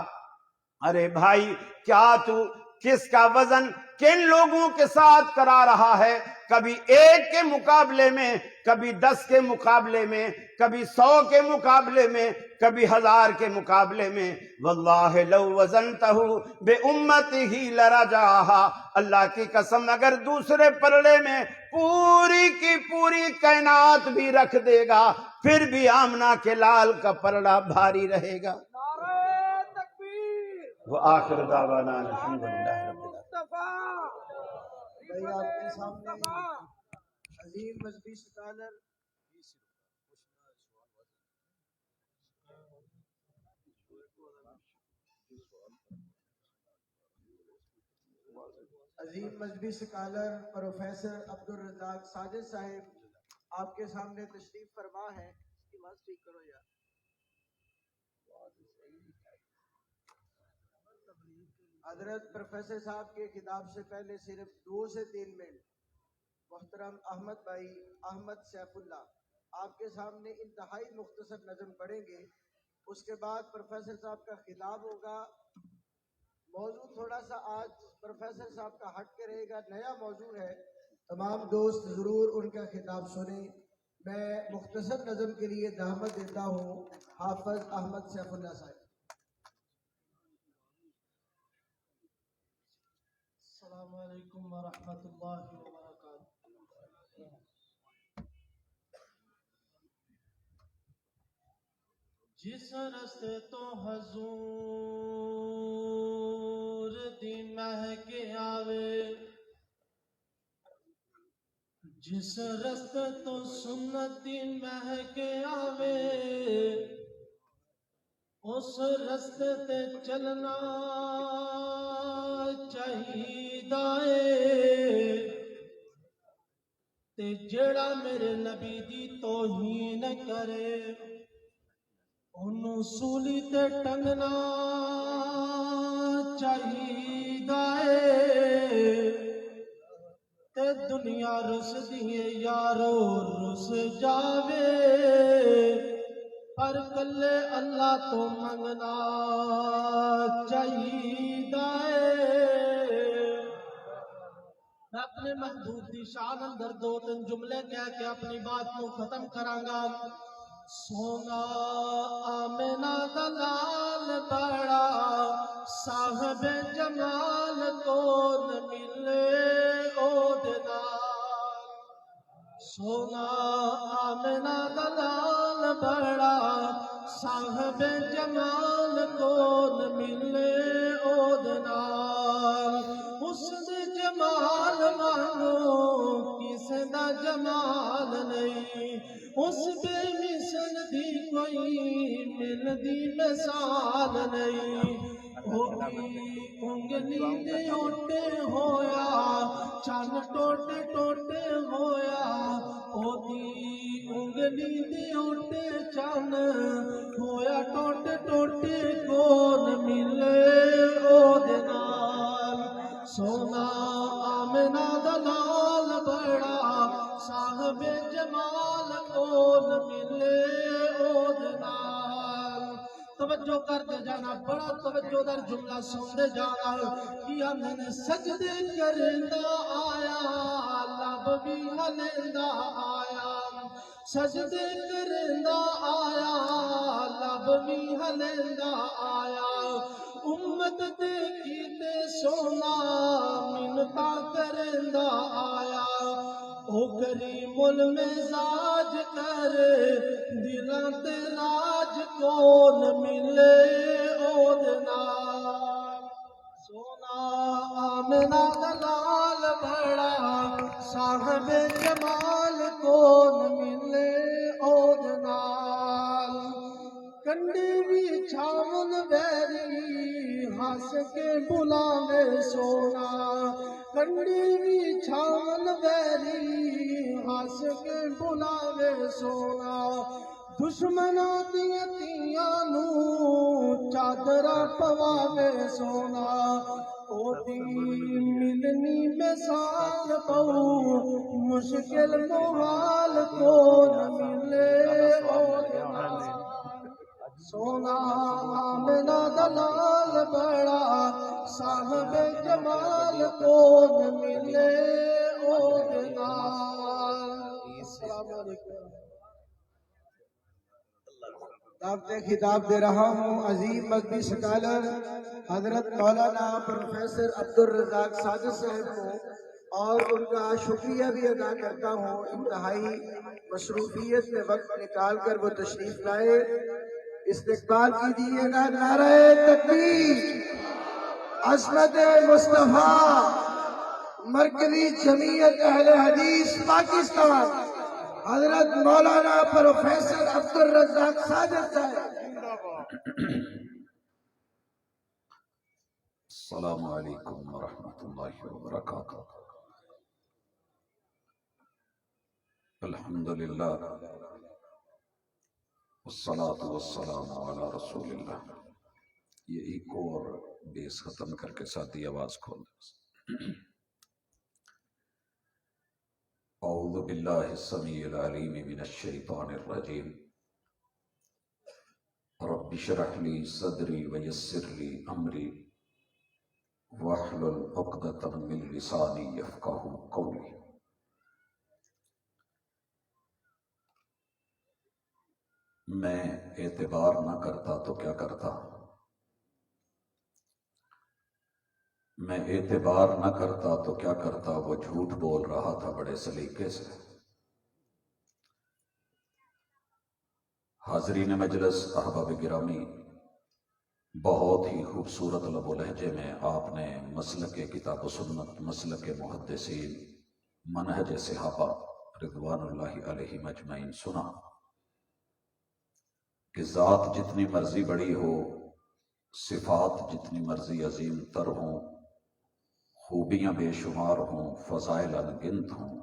ارے بھائی کیا تو کس کا وزن کن لوگوں کے ساتھ کرا رہا ہے؟ کبھی 1 کے مقابلے میں، کبھی 10 کے مقابلے میں، کبھی 100 کے مقابلے میں، کبھی 1000 کے مقابلے میں۔ واللہ لو وزنتہ بامتہ لرجعہا، اللہ کی قسم اگر دوسرے پلڑے میں پوری کی پوری کائنات بھی رکھ دے گا پھر بھی آمنہ کے لال کا پلڑا بھاری رہے گا۔ نعرہ تکبیر وآخر دعوانا الحمدللہ رب العالمین۔ بھائی آپ کے سامنے عظیم مذہبی سکالر پروفیسر عبدالرزاق ساجد صاحب آپ کے سامنے تشریف فرما ہے۔ اس کی بات ٹھیک کرو یار۔ حضرت پروفیسر صاحب کے خطاب سے پہلے صرف 2 سے 3 منٹ محترم احمد بھائی احمد سیف اللہ آپ کے سامنے انتہائی مختصر نظم پڑھیں گے، اس کے بعد پروفیسر صاحب کا خطاب ہوگا۔ موضوع تھوڑا سا آج پروفیسر صاحب کا ہٹ کے رہے گا، نیا موضوع ہے، تمام دوست ضرور ان کا خطاب سنیں۔ میں مختصر نظم کے لیے دعوت دیتا ہوں حافظ احمد سیف اللہ صاحب۔ السلام علیکم ورحمۃ اللہ وبرکاتہ۔ جس رستے تو حضور دی مہک آوے، جس رستے تو سنت دی مہک آوے، اس رستے تے چلنا چاہیے تے جڑا میرے نبی دی توہین کرے انہوں سولی تے ٹنگنا چاہیے تے دنیا رس دیے یارو رس جاوے پر کلے اللہ تو منگنا چاہیے۔ میں اپنے محدود دی شان اندر 2-3 جملے کہہ کے اپنی بات کو ختم کرانگا۔ سونا آمنہ دا لال بڑا صاحب جمال کون ملے او دنال، سونا آمنہ دا لال بڑا صاحب جمال کون ملے او دنال۔ دی مثال نہیں ہوگی انگلی دے اوٹے ہویا چن ٹوٹے ٹوٹے ہویا ہوگی انگلی دے اوٹے چن ہویا ٹوٹے ٹوٹے کون ملے او دے نال سونا آمنہ دا لال بڑا صاحب جمال کون ملے او دے نال توجہ کرتے جانا بڑا توجہ در جملہ سنتے جانا کیا میں نے سجدے کرندہ آیا لب بھی ہلندہ آیا سجدے کرندہ آیا لب بھی ہلندہ آیا امت دے کیتے سونا منتا کرندہ آیا او کریم المزاج کرے دلاں تے راج کون ملے او دے نال سونا آمنہ دا لال بڑا صاحب جمال کون ملے او دے نال کنڈی بھی چھاون بیری ہنس کے بلاوے سونا کنڈی بھی چھاون بیری ہنس کے بلاوے سونا دشمنا دیا تیاں نو چادرہ پواوے سونا او دی ملنی مثال پاؤ مشکل محال کون ملے او دے نال سونا آمنہ دلال بڑا صاحب جمال کون ملے او دے نال السلام علیکم دعوت خطاب دے رہا ہوں عظیم مذہبی سکالر حضرت مولانا پروفیسر عبدالرزاق ساجد صاحب کو اور ان کا شکریہ بھی ادا کرتا ہوں انتہائی مصروفیت میں وقت نکال کر وہ تشریف لائے استقبال کیجیے گا نعرہ تکبیر عظمت مصطفیٰ مرکزی جمعیت اہل حدیث پاکستان حضرت مولانا پروفیسر عبدالرزاق ساجد صاحب السلام علیکم ورحمۃ اللہ وبرکاتہ الحمدللہ والصلاة والسلام علی رسول اللہ یہ ایک اور بیس ختم کر کے ساتھی آواز کھول دیں اعوذ باللہ السمیع العلیم من الشیطان الرجیم رب اشرح لی صدری ویسر لی امری واحلل عقدۃ من لسانی یفقہوا قولی میں اعتبار نہ کرتا تو کیا کرتا میں اعتبار نہ کرتا تو کیا کرتا وہ جھوٹ بول رہا تھا بڑے سلیقے سے حاضرین مجلس احباب گرامی بہت ہی خوبصورت لب و لہجے میں آپ نے مسلک کتاب و سنت مسلک محدثین منہج صحابہ رضوان اللہ علیہ مجمعین سنا کہ ذات جتنی مرضی بڑی ہو صفات جتنی مرضی عظیم تر ہوں خوبیاں بے شمار ہوں فضائل انگنت ہوں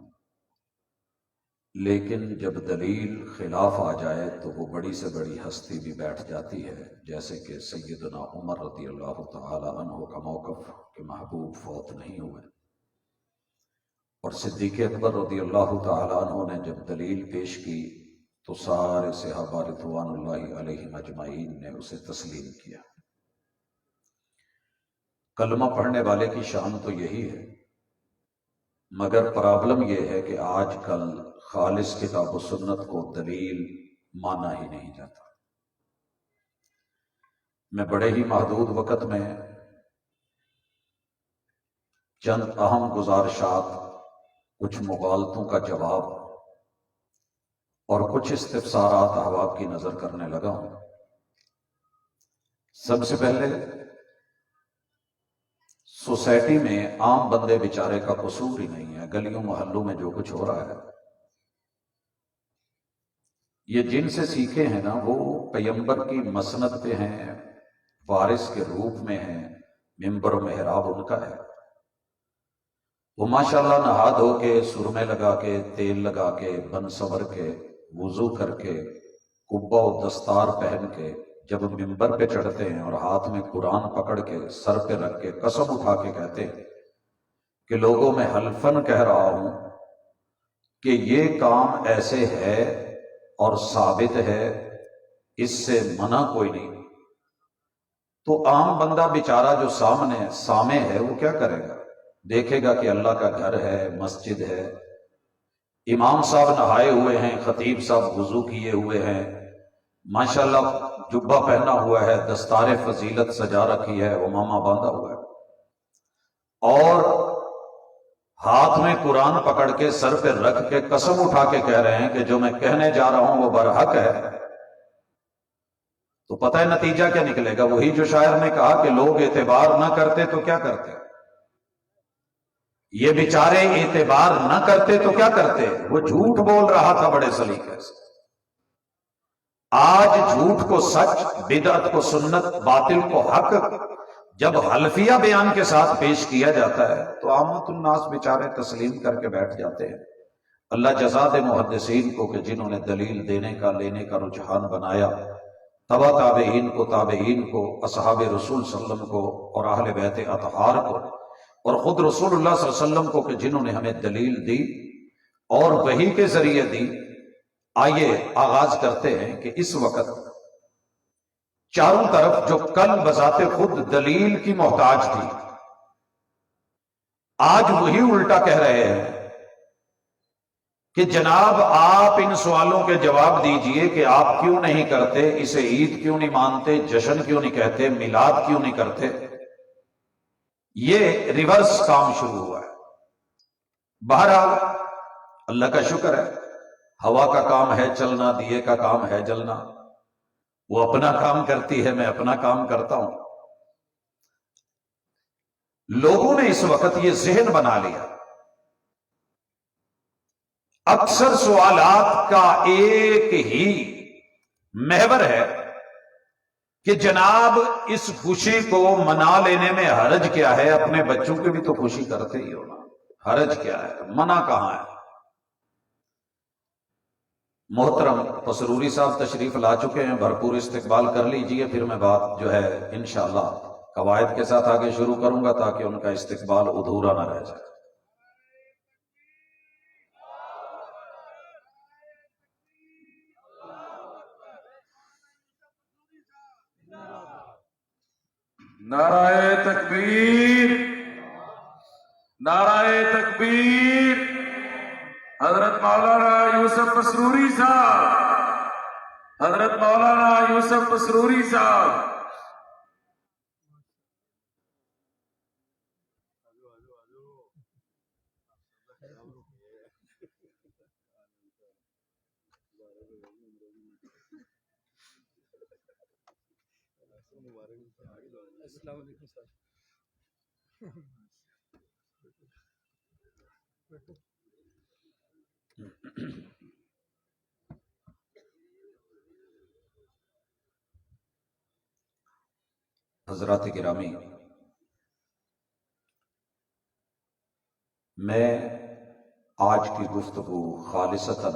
لیکن جب دلیل خلاف آ جائے تو وہ بڑی سے بڑی ہستی بھی بیٹھ جاتی ہے جیسے کہ سیدنا عمر رضی اللہ تعالی عنہ کا موقف کہ محبوب فوت نہیں ہوئے اور صدیق اکبر رضی اللہ تعالی عنہ نے جب دلیل پیش کی تو سارے صحابہ رضوان اللہ علیہ مجمعین نے اسے تسلیم کیا کلمہ پڑھنے والے کی شان تو یہی ہے مگر پرابلم یہ ہے کہ آج کل خالص کتاب و سنت کو دلیل مانا ہی نہیں جاتا میں بڑے ہی محدود وقت میں چند اہم گزارشات کچھ مغالطوں کا جواب اور کچھ استفسارات احباب کی نظر کرنے لگا ہوں سب سے پہلے سوسائٹی میں عام بندے بیچارے کا قصور ہی نہیں ہے گلیوں محلوں میں جو کچھ ہو رہا ہے یہ جن سے سیکھے ہیں نا وہ پیغمبر کی مسند پہ ہیں، وارث کے روپ میں ہیں، منبر و محراب ان کا ہے۔ وہ ماشاءاللہ نہا دھو کے، سرمے لگا کے، تیل لگا کے، بن سنور کے، وضو کر کے، قبہ و دستار پہن کے جب منبر پہ چڑھتے ہیں اور ہاتھ میں قرآن پکڑ کے سر پہ رکھ کے قسم اٹھا کے کہتے ہیں کہ لوگوں میں حلفاً کہہ رہا ہوں کہ یہ کام ایسے ہے اور ثابت ہے، اس سے منع کوئی نہیں، تو عام بندہ بیچارہ جو سامنے سامع ہے وہ کیا کرے گا؟ دیکھے گا کہ اللہ کا گھر ہے، مسجد ہے، امام صاحب نہائے ہوئے ہیں، خطیب صاحب وضو کیے ہوئے ہیں، ماشاءاللہ جبہ پہنا ہوا ہے، دستار فضیلت سجا رکھی ہے، امامہ باندھا ہوا ہے، اور ہاتھ میں قرآن پکڑ کے سر پہ رکھ کے قسم اٹھا کے کہہ رہے ہیں کہ جو میں کہنے جا رہا ہوں وہ برحق ہے، تو پتہ ہے نتیجہ کیا نکلے گا؟ وہی جو شاعر نے کہا کہ لوگ اعتبار نہ کرتے تو کیا کرتے، یہ بیچارے اعتبار نہ کرتے تو کیا کرتے؟ وہ جھوٹ بول رہا تھا بڑے سلیقے سے۔ آج جھوٹ کو سچ، بدعت کو سنت، باطل کو حق جب حلفیہ بیان کے ساتھ پیش کیا جاتا ہے تو عامت الناس بیچارے تسلیم کر کے بیٹھ جاتے ہیں۔ اللہ جزا دے محدثین کو کہ جنہوں نے دلیل دینے کا، لینے کا رجحان بنایا، تبع تابعین کو، تابعین کو، اصحاب رسول صلی اللہ علیہ وسلم کو اور اہل بیت اطہار کو، اور خود رسول اللہ صلی اللہ علیہ وسلم کو کہ جنہوں نے ہمیں دلیل دی اور وحی کے ذریعے دی۔ آئیے آغاز کرتے ہیں کہ اس وقت چاروں طرف جو کل بذات خود دلیل کی محتاج تھی، آج وہی الٹا کہہ رہے ہیں کہ جناب آپ ان سوالوں کے جواب دیجئے کہ آپ کیوں نہیں کرتے، اسے عید کیوں نہیں مانتے، جشن کیوں نہیں کہتے، میلاد کیوں نہیں کرتے۔ یہ ریورس کام شروع ہوا ہے۔ بہرحال اللہ کا شکر ہے، ہوا کا کام ہے چلنا، دیے کا کام ہے جلنا، وہ اپنا کام کرتی ہے، میں اپنا کام کرتا ہوں۔ لوگوں نے اس وقت یہ ذہن بنا لیا، اکثر سوالات کا ایک ہی محور ہے کہ جناب اس خوشی کو منا لینے میں حرج کیا ہے؟ اپنے بچوں کے بھی تو خوشی کرتے ہی ہونا، حرج کیا ہے؟ منع کہاں ہے؟ محترم پسروری صاحب تشریف لا چکے ہیں، بھرپور استقبال کر لیجئے، پھر میں بات جو ہے انشاءاللہ قواعد کے ساتھ آگے شروع کروں گا تاکہ ان کا استقبال ادھورا نہ رہ جائے۔ نعرہ تکبیر، نعرہ تکبیر۔ حضرت مولانا یوسف پسروری صاحب، حضرت مولانا یوسف پسروری صاحب۔ السلام علیکم سر۔ حضرات گرامی، میں آج کی گفتگو خالصتاً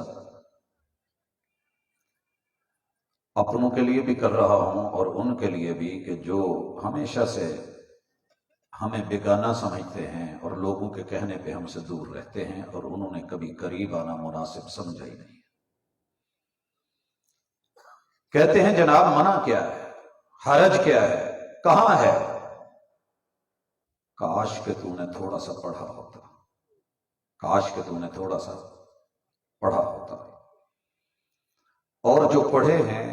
اپنوں کے لیے بھی کر رہا ہوں اور ان کے لیے بھی کہ جو ہمیشہ سے ہمیں بیگانہ سمجھتے ہیں اور لوگوں کے کہنے پہ ہم سے دور رہتے ہیں اور انہوں نے کبھی قریب آنا مناسب سمجھا ہی نہیں۔ کہتے ہیں جناب منع کیا ہے، حرج کیا ہے، کہاں ہے؟ کاش کہ تو نے تھوڑا سا پڑھا ہوتا، کاش کہ تو نے تھوڑا سا پڑھا ہوتا۔ اور جو پڑھے ہیں،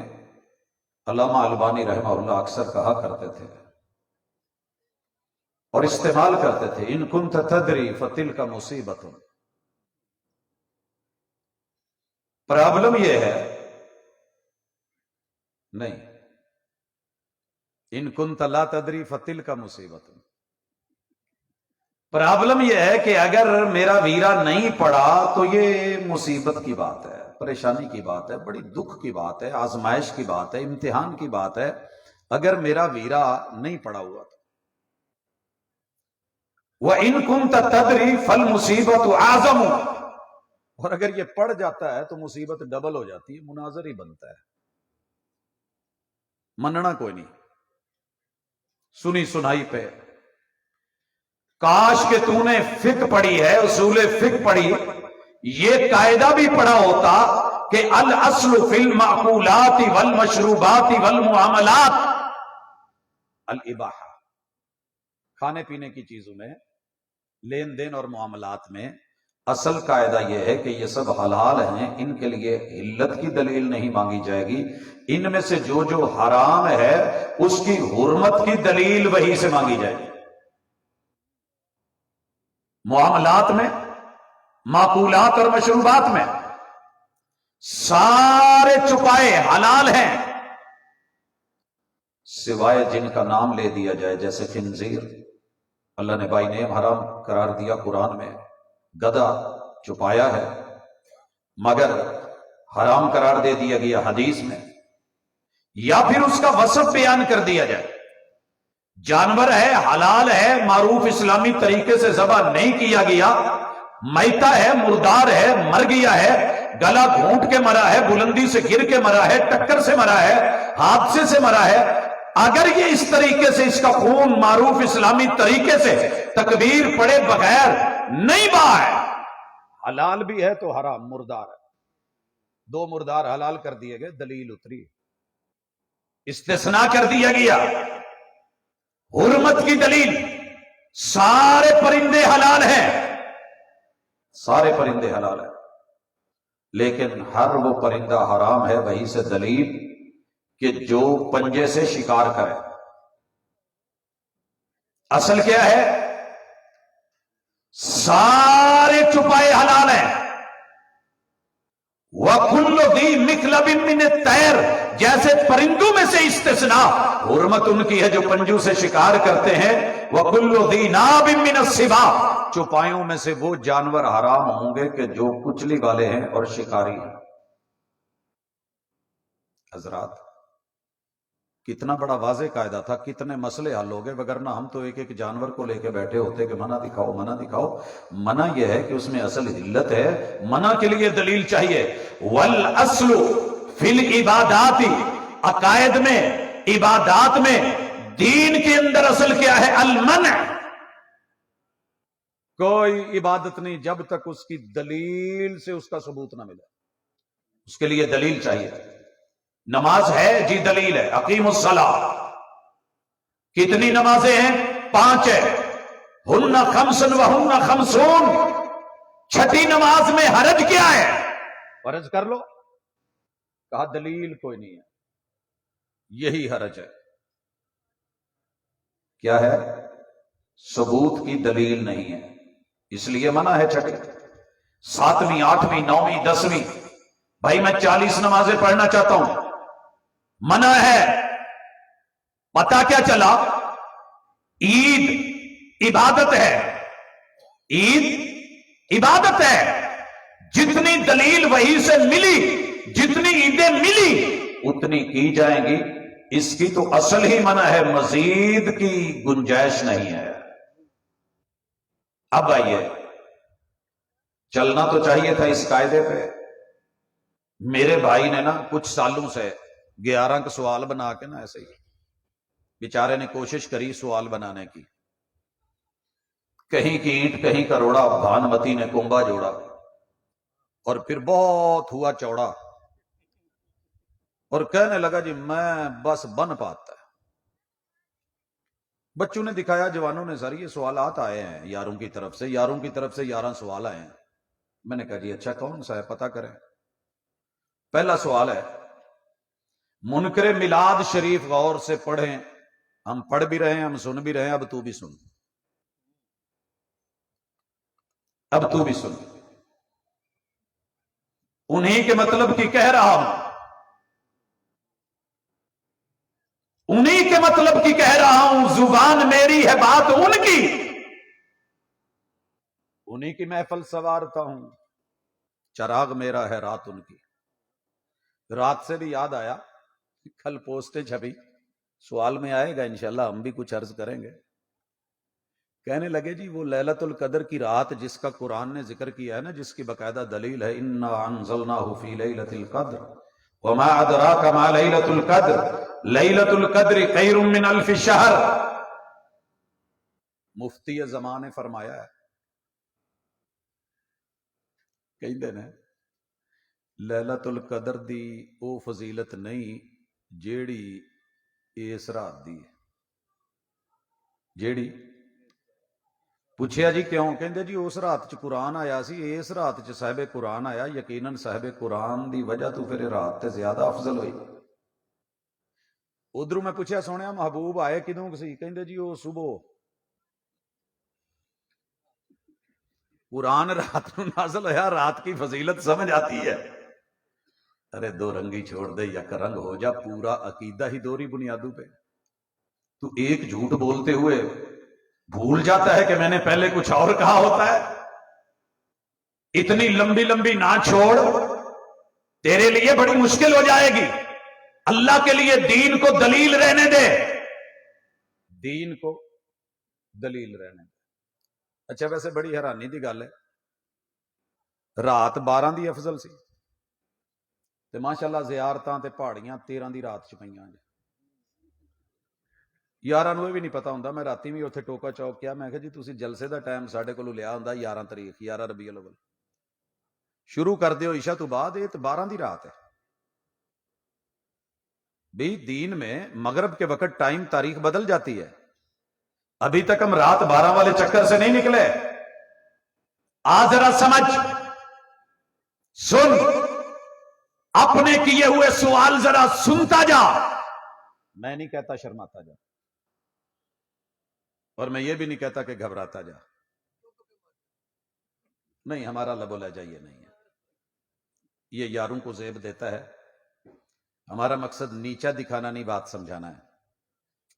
علامہ البانی رحمہ اللہ اکثر کہا کرتے تھے اور استعمال کرتے تھے، ان کنت تدری فتلک مصیبت۔ پرابلم یہ ہے نہیں، ان کنت لا تدری فتلک مصیبت۔ پرابلم یہ ہے کہ اگر میرا ویرا نہیں پڑا تو یہ مصیبت کی بات ہے۔ پریشانی کی بات ہے، بڑی دکھ کی بات ہے، آزمائش کی بات ہے، امتحان کی بات ہے اگر میرا ویرا نہیں پڑا ہوا تو۔ وَإِن كُنْتَ تَدْرِي فَالْمُصِيبَةُ أَعْظَمُ، اور اگر یہ پڑ جاتا ہے تو مصیبت ڈبل ہو جاتی ہے، مناظر ہی بنتا ہے، مننا کوئی نہیں، سنی سنائی پہ۔ کاش کہ تو نے فقہ پڑھی ہے، اصول فقہ پڑھی، یہ قاعدہ بھی پڑھا ہوتا کہ الاصل فی المعقولات والمشروبات والمعاملات الاباحہ، کھانے پینے کی چیزوں میں، لین دین اور معاملات میں اصل قاعدہ یہ ہے کہ یہ سب حلال ہیں، ان کے لیے علت کی دلیل نہیں مانگی جائے گی، ان میں سے جو جو حرام ہے اس کی حرمت کی دلیل وہی سے مانگی جائے گی۔ معاملات میں، معقولات اور مشروبات میں سارے چھپائے حلال ہیں، سوائے جن کا نام لے دیا جائے، جیسے خنزیر، اللہ نے بائی نیم حرام قرار دیا قرآن میں، گدھا چھپایا ہے مگر حرام قرار دے دیا گیا حدیث میں، یا پھر اس کا وصف بیان کر دیا جائے، جانور ہے، حلال ہے، معروف اسلامی طریقے سے ذبح نہیں کیا گیا، میتا ہے، مردار ہے، مر گیا ہے، گلا گھونٹ کے مرا ہے، بلندی سے گر کے مرا ہے، ٹکر سے مرا ہے، حادثے سے مرا ہے، اگر یہ اس طریقے سے اس کا خون معروف اسلامی طریقے سے تکبیر پڑے بغیر نہیں بہا ہے، حلال بھی ہے تو حرام، مردار ہے، دو مردار حلال کر دیے گئے، دلیل اتری، استثناء کر دیا گیا، حرمت کی دلیل، سارے پرندے حلال ہیں، سارے پرندے حلال ہیں، لیکن ہر وہ پرندہ حرام ہے وہی سے دلیل کہ جو پنجے سے شکار کرے۔ اصل کیا ہے؟ سارے چھپائے حلال ہیں۔ وَكُلُّ ذِي مِخْلَبٍ مِّنَ الطَّيْرِ، جیسے پرندوں میں سے استثناء، حرمت ان کی ہے جو پنجوں سے شکار کرتے ہیں۔ وَكُلُّ ذِي نَابٍ مِّنَ السِّبَاعِ، چوپایوں میں سے وہ جانور حرام ہوں گے کہ جو کچلی والے ہیں اور شکاری ہیں۔ حضرات کتنا بڑا واضح قاعدہ تھا، کتنے مسئلے حل ہو گئے، وگرنہ ہم تو ایک ایک جانور کو لے کے بیٹھے ہوتے کہ منع دکھاؤ منع دکھاؤ۔ منع یہ ہے کہ اس میں اصل علت ہے، منع کے لیے دلیل چاہیے۔ والأصل فی العبادات، عقائد میں، عبادات میں، دین کے اندر اصل کیا ہے؟ المنع۔ کوئی عبادت نہیں جب تک اس کی دلیل سے اس کا ثبوت نہ ملے، اس کے لیے دلیل چاہیے۔ نماز ہے جی، دلیل ہے، اقیم الصلاۃ، کتنی نمازیں ہیں؟ 5 ہے، ہن خمس وہن خمسون، چھٹی نماز میں حرج کیا ہے؟ فرض کر لو، کہا دلیل کوئی نہیں ہے، یہی حرج ہے۔ کیا ہے؟ ثبوت کی دلیل نہیں ہے، اس لیے منع ہے چھٹی۔ 7ویں 8ویں 9ویں 10ویں، بھائی میں 40 نمازیں پڑھنا چاہتا ہوں، منع ہے۔ پتہ کیا چلا؟ عید عبادت ہے، عید عبادت ہے، جتنی دلیل وہی سے ملی، جتنی عیدیں ملی اتنی کی جائیں گی، اس کی تو اصل ہی منع ہے، مزید کی گنجائش نہیں ہے۔ اب آئیے، چلنا تو چاہیے تھا اس قاعدے پہ۔ میرے بھائی نے نا کچھ سالوں سے 11 کا سوال بنا کے نا ایسے ہی بیچارے نے کوشش کری سوال بنانے کی، کہیں کی اینٹ کہیں کا روڑا، بھانمتی نے کنبا جوڑا، اور پھر بہت ہوا چوڑا، اور کہنے لگا جی میں بس بن پاتا ہے۔ بچوں نے دکھایا، جوانوں نے، سر یہ سوالات آئے ہیں یاروں کی طرف سے، یاروں کی طرف سے 11 سوال آئے ہیں۔ میں نے کہا جی اچھا کون سا ہے پتہ کریں۔ پہلا سوال ہے، منکر میلاد شریف غور سے پڑھیں، ہم پڑھ بھی رہے ہیں، ہم سن بھی رہے ہیں، اب تو بھی سن، اب تو بھی سن، انہی کے مطلب کی کہہ رہا ہوں، انہی کے مطلب کی کہہ رہا ہوں، زبان میری ہے بات ان کی، انہی کی محفل سوارتا ہوں، چراغ میرا ہے رات ان کی۔ رات سے بھی یاد آیا، کل پوسٹیں چھپی، سوال میں آئے گا انشاءاللہ، ہم بھی کچھ عرض کریں گے۔ کہنے لگے جی وہ لیلۃ القدر کی رات جس کا قرآن نے ذکر کیا ہے نا، جس کی باقاعدہ دلیل ہے، انا انزلناہ فی لیلۃ القدر وما ادراک ما لیلۃ القدر لیلۃ القدر خیر من الف شہر، مفتی زمان نے فرمایا ہے، کہندے نے لیلۃ القدر دی او فضیلت نہیں جیڑی اس رات دی ہے۔ جیڑی پوچھیا جی کیوں؟ کہندے جی اس رات چ قرآن آیا سی، اس رات چ صاحب قرآن آیا، یقیناً صاحب قرآن دی وجہ تو پھر رات تے زیادہ افضل ہوئی۔ ادھروں میں پوچھیا سونیا محبوب آئے کدوں سی؟ کہندے جی وہ صبح قرآن رات نو نازل ہویا، رات کی فضیلت سمجھ آتی ہے۔ ارے دو رنگی چھوڑ دے، یک رنگ ہو جا، پورا عقیدہ ہی دوہری بنیادوں پہ۔ تو ایک جھوٹ بولتے ہوئے بھول جاتا ہے کہ میں نے پہلے کچھ اور کہا ہوتا ہے۔ اتنی لمبی لمبی نہ چھوڑ، تیرے لیے بڑی مشکل ہو جائے گی۔ اللہ کے لیے دین کو دلیل رہنے دے، دین کو دلیل رہنے دے۔ اچھا ویسے بڑی حیرانی دی گل ہے، رات 12 دی افضل سی تے ماشاءاللہ زیارتاں تے پہاڑیاں 13 دی رات چ پئیاں جی۔ یاراں نوں بھی نہیں پتا ہوندا، میں راتی بھی اتنے ٹوکا چوک کیا، میں کہا جی تسی جلسے دا ٹائم ساڈے کولوں لیا ہوندا 11 تاریخ 11 ربیع الاول، شروع کر دیو عشاء تو بعد، یہ تو 12 دی رات ہے۔ بھی دین میں مغرب کے وقت ٹائم تاریخ بدل جاتی ہے، ابھی تک ہم رات 12 والے چکر سے نہیں نکلے۔ آ ذرا سمجھ، سن، اپنے کیے ہوئے سوال ذرا سنتا جا، میں نہیں کہتا شرماتا جا، اور میں یہ بھی نہیں کہتا کہ گھبراتا جا، نہیں، ہمارا لب و لہجہ یہ نہیں ہے، یہ یاروں کو زیب دیتا ہے، ہمارا مقصد نیچا دکھانا نہیں، بات سمجھانا ہے۔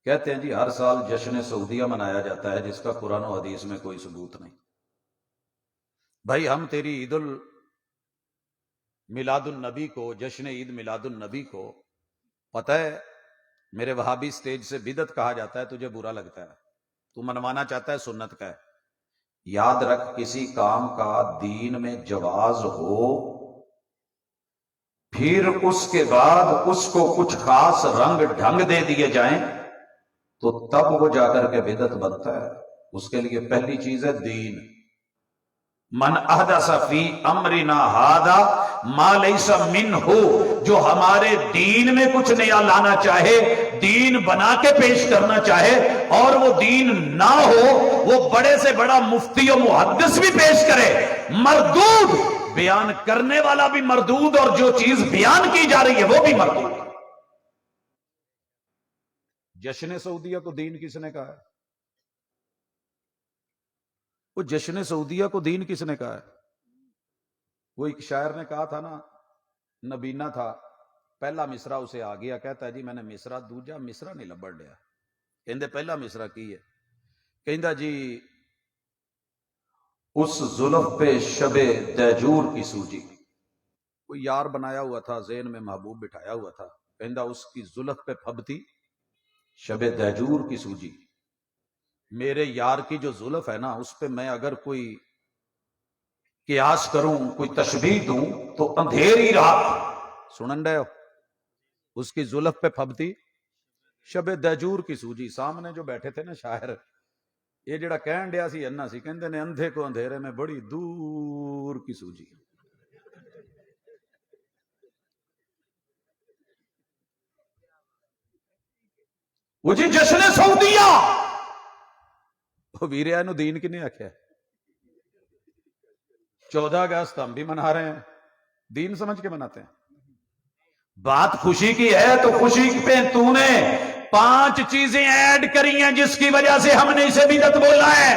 کہتے ہیں جی ہر سال جشن سعودیہ منایا جاتا ہے جس کا قرآن و حدیث میں کوئی ثبوت نہیں۔ بھائی ہم تیری عید میلاد النبی کو، جشن عید میلاد النبی کو، پتہ ہے میرے وہابی سٹیج سے بدعت کہا جاتا ہے، تجھے برا لگتا ہے، تو منوانا چاہتا ہے سنت کا ہے۔ یاد رکھ، کسی کام کا دین میں جواز ہو، پھر اس کے بعد اس کو کچھ خاص رنگ ڈھنگ دے دیے جائیں تو تب وہ جا کر کے بدعت بنتا ہے۔ اس کے لیے پہلی چیز ہے دین۔ من احدث فی امرنا ھذا ما لیس منہ، جو ہمارے دین میں کچھ نیا لانا چاہے، دین بنا کے پیش کرنا چاہے، اور وہ دین نہ ہو، وہ بڑے سے بڑا مفتی و محدث بھی پیش کرے، مردود، بیان کرنے والا بھی مردود، اور جو چیز بیان کی جا رہی ہے وہ بھی مردود۔ جشن سعودیہ کو دین کس نے کہا ہے؟ وہ جشن سعودیہ کو دین کس نے کہا ہے؟ وہ ایک شاعر نے کہا تھا نا، نبینا تھا، پہلا مصرع اسے آ گیا، کہتا ہے جی میں نے مصرع دوجا مصرع نہیں لبڑ لیا، کہندے پہلا مصرع کی ہے؟ کہندا جی اس زلف پہ شب دیجور کی سوجی، کوئی یار بنایا ہوا تھا، ذہن میں محبوب بٹھایا ہوا تھا، کہندا اس کی زلف پہ پھبتی شب دیجور کی سوجی، میرے یار کی جو زلف ہے نا، اس پہ میں اگر کوئی قیاس کروں، کوئی تشبیہ دوں تو اندھیری رات، سنن رہے ہو، اس کی زلف پہ پھبتی شب دیجور کی سوجی۔ سامنے جو بیٹھے تھے نا شاعر، یہ جڑا کہن ڈیا سی انا سی، کہندے نے اندھے کو اندھیرے میں بڑی دور کی سوجی۔ وہ جی جشن سعودیہ، وہ ویریا نو دین کی نہیں آکھیا، 14 اگست ہم بھی منا رہے ہیں، دین سمجھ کے مناتے ہیں۔ بات خوشی کی ہے تو خوشی پہ تو نے 5 چیزیں ایڈ کری ہیں جس کی وجہ سے ہم نے اسے بدعت بولا ہے۔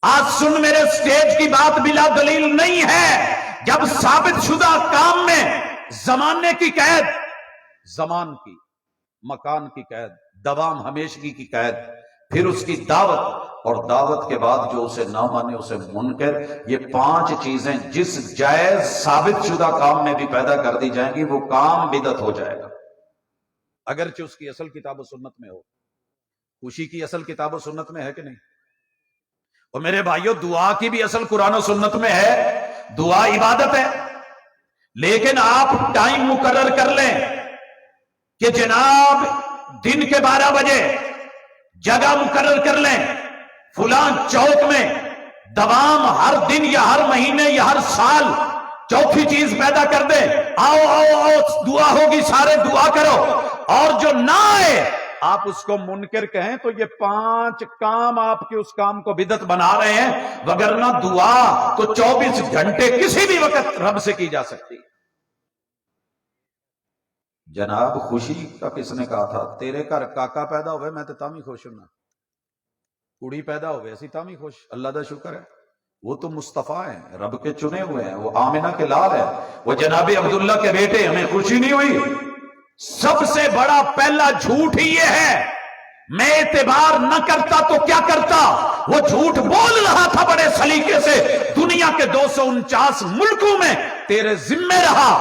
آج سن، میرے سٹیج کی بات بلا دلیل نہیں ہے، جب ثابت شدہ کام میں زمانے کی قید، زمان کی، مکان کی قید، دوام ہمیشگی کی قید، پھر اس کی دعوت اور دعوت کے بعد جو اسے نہ مانے اسے منکر. یہ 5 چیزیں جس جائز ثابت شدہ کام میں بھی پیدا کر دی جائیں گی وہ کام بدعت ہو جائے گا، اگرچہ اس کی اصل کتاب و سنت میں ہو. خوشی کی اصل کتاب و سنت میں ہے کہ نہیں؟ اور میرے بھائیوں دعا کی بھی اصل قرآن و سنت میں ہے. دعا عبادت ہے، لیکن آپ ٹائم مقرر کر لیں کہ جناب دن کے 12 بجے جگہ مقرر کر لیں فلاں چوک میں، دوام ہر دن یا ہر مہینے یا ہر سال چوتھی چیز پیدا کر دیں، آؤ آؤ آؤ دعا ہوگی، سارے دعا کرو. اور جو نہ آئے آپ اس کو منکر کہیں تو یہ 5 کام آپ کے اس کام کو بدعت بنا رہے ہیں. وگرنہ دعا تو 24 گھنٹے کسی بھی وقت رب سے کی جا سکتی. جناب خوشی کا کس نے کہا تھا؟ تیرے گھر کاکا پیدا ہوئے میں تو تامی خوش ہوں، کڑی پیدا ہوئے اسی تامی خوش. اللہ دا شکر ہے، وہ تو مصطفیٰ ہیں، رب کے چنے ہوئے ہیں، وہ آمنہ کے لال ہیں، وہ جناب عبداللہ کے بیٹے. ہمیں خوشی نہیں ہوئی؟ سب سے بڑا پہلا جھوٹ ہی یہ ہے، میں اعتبار نہ کرتا تو کیا کرتا. وہ جھوٹ بول رہا تھا بڑے سلیقے سے، دنیا کے 249 ملکوں میں تیرے ذمے رہا.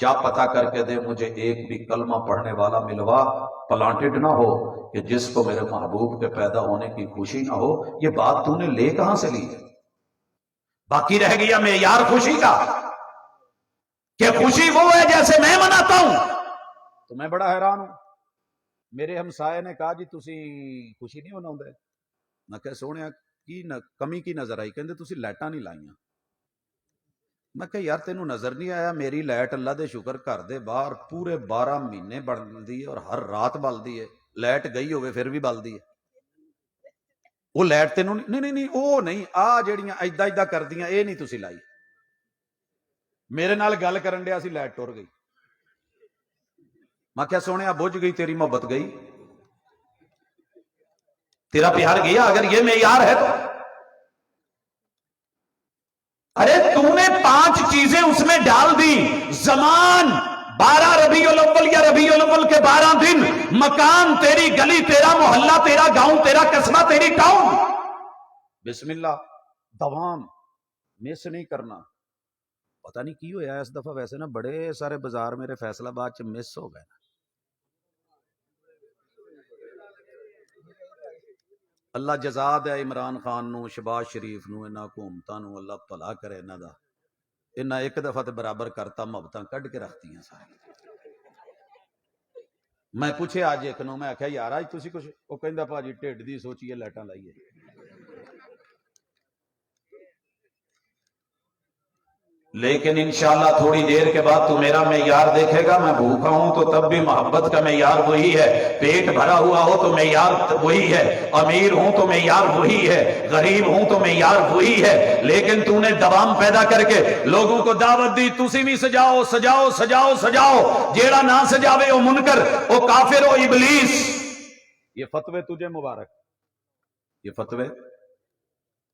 جا پتا کر کے دے مجھے ایک بھی کلمہ پڑھنے والا ملوا، پلانٹڈ نہ ہو، کہ جس کو میرے محبوب کے پیدا ہونے کی خوشی نہ ہو. یہ بات تو نے لے کہاں سے لی ہے؟ باقی رہ گیا معیار خوشی کا کہ خوشی وہ ہے جیسے میں مناتا ہوں. تو میں بڑا حیران ہوں. میرے ہمسائے نے کہا جی تسی خوشی نہیں مناؤندے؟ میں کہا سونے کی کمی کی نظر آئی؟ کہندے تسی لائٹاں نہیں لائیاں. میں کہا یار تینوں نظر نہیں آیا میری لائٹ اللہ دے شکر کر دے باہر پورے 12 مہینے بلدی ہے اور ہر رات بلدی ہے. لائٹ گئی ہوئے پھر بھی بلدی ہے. وہ لائٹ تینوں نہیں وہ نہیں آ جڑیاں ایدا ایدا کردیاں اے نہیں تسی لائی. میرے نال گل کرن ڈیا سی لائٹ ٹر گئی. میں کیا سونے بجھ گئی تیری محبت گئی، تیرا پیار گیا اگر یہ معیار ہے تو. ارے تم نے 5 چیزیں اس میں ڈال دی. زمان 12 ربیع الاول یا ربیع الاول کے 12 دن، مکان تیری گلی تیرا محلہ تیرا گاؤں تیرا قصبہ تیری ٹاؤن. بسم اللہ دوام مس نہیں کرنا. پتہ نہیں کی ہویا اس دفعہ، ویسے نا بڑے سارے بازار میرے فیصلہ آباد چ مس ہو گئے. اللہ جزا دے عمران خان نو، شہباز شریف نو، انہاں حکومتاں نو اللہ بھلا کرے. انہاں دا انہاں ایک دفعہ تے برابر کرتا، محبتاں کڈ کے رکھتی ہیں ساری. میں پوچھے آج ایک نو، میں آخیا یار اج تسی کچھ، وہ کہندا پاجی ٹھڈ دی سوچیے لائٹاں لائیے. لیکن انشاءاللہ تھوڑی دیر کے بعد تو میرا معیار دیکھے گا. میں بھوکا ہوں تو تب بھی محبت کا معیار وہی ہے، پیٹ بھرا ہوا ہو تو معیار وہی ہے، امیر ہوں تو معیار وہی ہے، غریب ہوں تو معیار وہی ہے. لیکن تو نے دوام پیدا کر کے لوگوں کو دعوت دی تسی بھی سجاؤ سجاؤ سجاؤ سجاؤ. جیڑا نہ سجاوے او منکر، او کافر، او ابلیس. یہ فتوے تجھے مبارک، یہ فتوے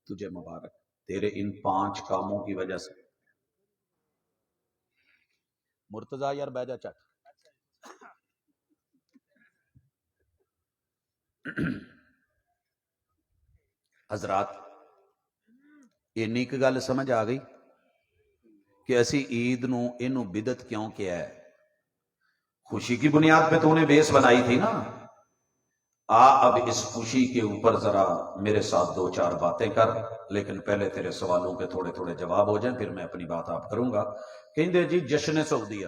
تجھے مبارک تیرے ان 5 کاموں کی وجہ سے. مرتضی یار بیجا چٹ. حضرات اینی ایک گل سمجھ آ گئی کہ اسی عید نو اینو بدعت کیوں کیا ہے؟ خوشی کی بنیاد پہ تو نے بیس بنائی تھی نا. اب اس خوشی کے اوپر ذرا میرے ساتھ 2-4 باتیں کر، لیکن پہلے تیرے سوالوں کے تھوڑے تھوڑے جواب ہو جائیں، پھر میں اپنی بات آپ کروں گا. کہیں جی جشن سعودیہ،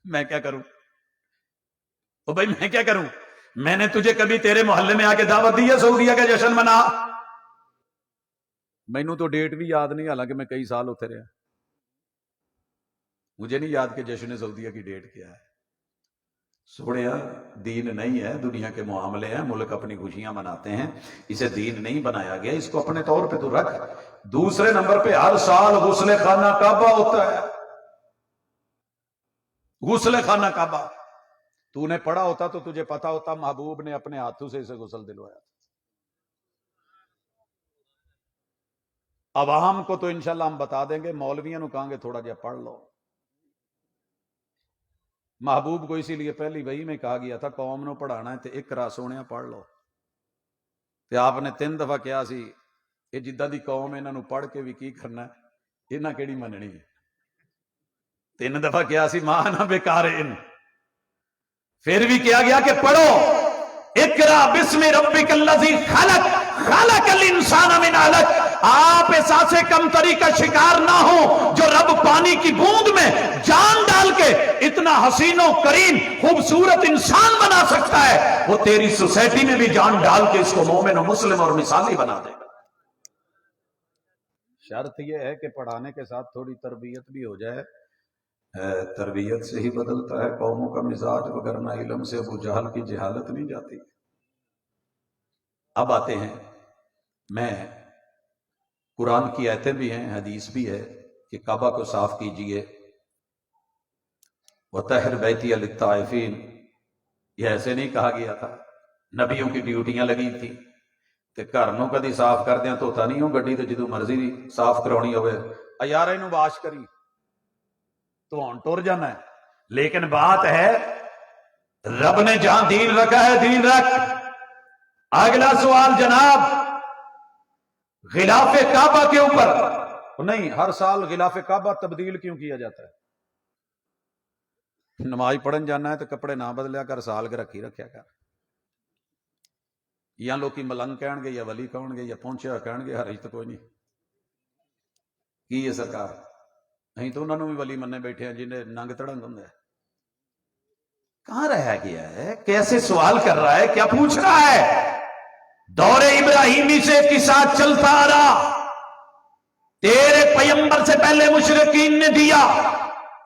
میں کیا کروں؟ او بھائی میں کیا کروں؟ میں نے تجھے کبھی تیرے محلے میں آ کے دعوت دی ہے سعودیہ کا جشن منا؟ مینوں تو ڈیٹ بھی یاد نہیں، حالانکہ میں کئی سال ہوتے رہا. مجھے نہیں یاد کہ جشن سعودیہ کی ڈیٹ کیا ہے. سوڑیا دین نہیں ہے، دنیا کے معاملے ہیں، ملک اپنی خوشیاں مناتے ہیں، اسے دین نہیں بنایا گیا. اس کو اپنے طور پہ تو رکھ. دوسرے نمبر پہ ہر سال غسل خانہ کعبہ ہوتا ہے. غسل خانہ کعبہ تو نے پڑھا ہوتا تو تجھے پتا ہوتا محبوب نے اپنے ہاتھوں سے اسے غسل دلوایا. عوام کو تو انشاءاللہ ہم بتا دیں گے، مولویوں نو کہاں گے تھوڑا جہا پڑھ لو. محبوب کو اسی لیے پہلی وحی میں کہا گیا تھا قوم نو پڑھانا ہے تو اقرا سونے پڑھ لو. ਤੇ ਆਪ ਨੇ 3 ਦਫਾ ਕਿਹਾ ਸੀ ਇਹ ਜਿੱਦਾਂ ਦੀ ਕੌਮ ਇਹਨਾਂ ਨੂੰ ਪੜ੍ਹ ਕੇ ਵੀ ਕੀ ਕਰਨਾ, ਇਹਨਾਂ ਕਿਹੜੀ ਮੰਨਣੀ ਹੈ। 3 ਦਫਾ ਕਿਹਾ ਸੀ ਮਾਂ ਨਾ ਬੇਕਾਰ ਇਨ। پھر بھی کیا گیا کہ پڑھو اقرا بسم ربک الذی خلق خلق الانسان من علق۔ آپ احساس کمتری کا شکار نہ ہو جو رب پانی کی بوند میں جان ڈال کے اتنا حسین و کریم خوبصورت انسان بنا سکتا ہے، وہ تیری سوسائٹی میں بھی جان ڈال کے اس کو مومن و مسلم اور مثالی بنا دے گا۔ شرط یہ ہے کہ پڑھانے کے ساتھ تھوڑی تربیت بھی ہو جائے۔ تربیت سے ہی بدلتا ہے قوموں کا مزاج، وگرنہ علم سے ابو جہل کی جہالت نہیں جاتی۔ اب آتے ہیں، میں قرآن کی آیتیں بھی ہیں، حدیث بھی ہے کہ کعبہ کو صاف کیجئے، وَطَہِّرْ بَيْتِیَ لِلطَّائِفِینَ، یہ ایسے نہیں کہا گیا تھا، نبیوں کی ڈیوٹیاں لگی تھی تے گھر نوں کدی صاف کردیاں تو نہیں ہو گڈی تے جدوں مرضی صاف کرانی ہوئے یار اینوں واش کری تو ہن ٹر جانا ہے۔ لیکن بات ہے رب نے جہاں دین رکھا ہے دین رکھ۔ اگلا سوال جناب، غلاف کعبہ کے اوپر نہیں، ہر سال غلاف کعبہ تبدیل کیوں کیا جاتا ہے؟ نماز پڑھن جانا ہے تو کپڑے نہ بدلیا کر، سال کے رکھی رکھیا کر۔ یا لوکی ملنگ کہن گے یا ولی کہن گے یا پہنچیا کہن گے، ہر تو کوئی نہیں کی ہے سرکار، نہیں تو انہوں نے بھی ولی مننے بیٹھے ہیں جنہیں ننگ تڑنگ ہوں ہے۔ کہاں رہ گیا ہے؟ کیسے سوال کر رہا ہے؟ کیا پوچھ رہا ہے؟ دور ابراہیمی سے قصہ چلتا آ رہا، تیرے پیغمبر سے پہلے مشرکین نے دیا،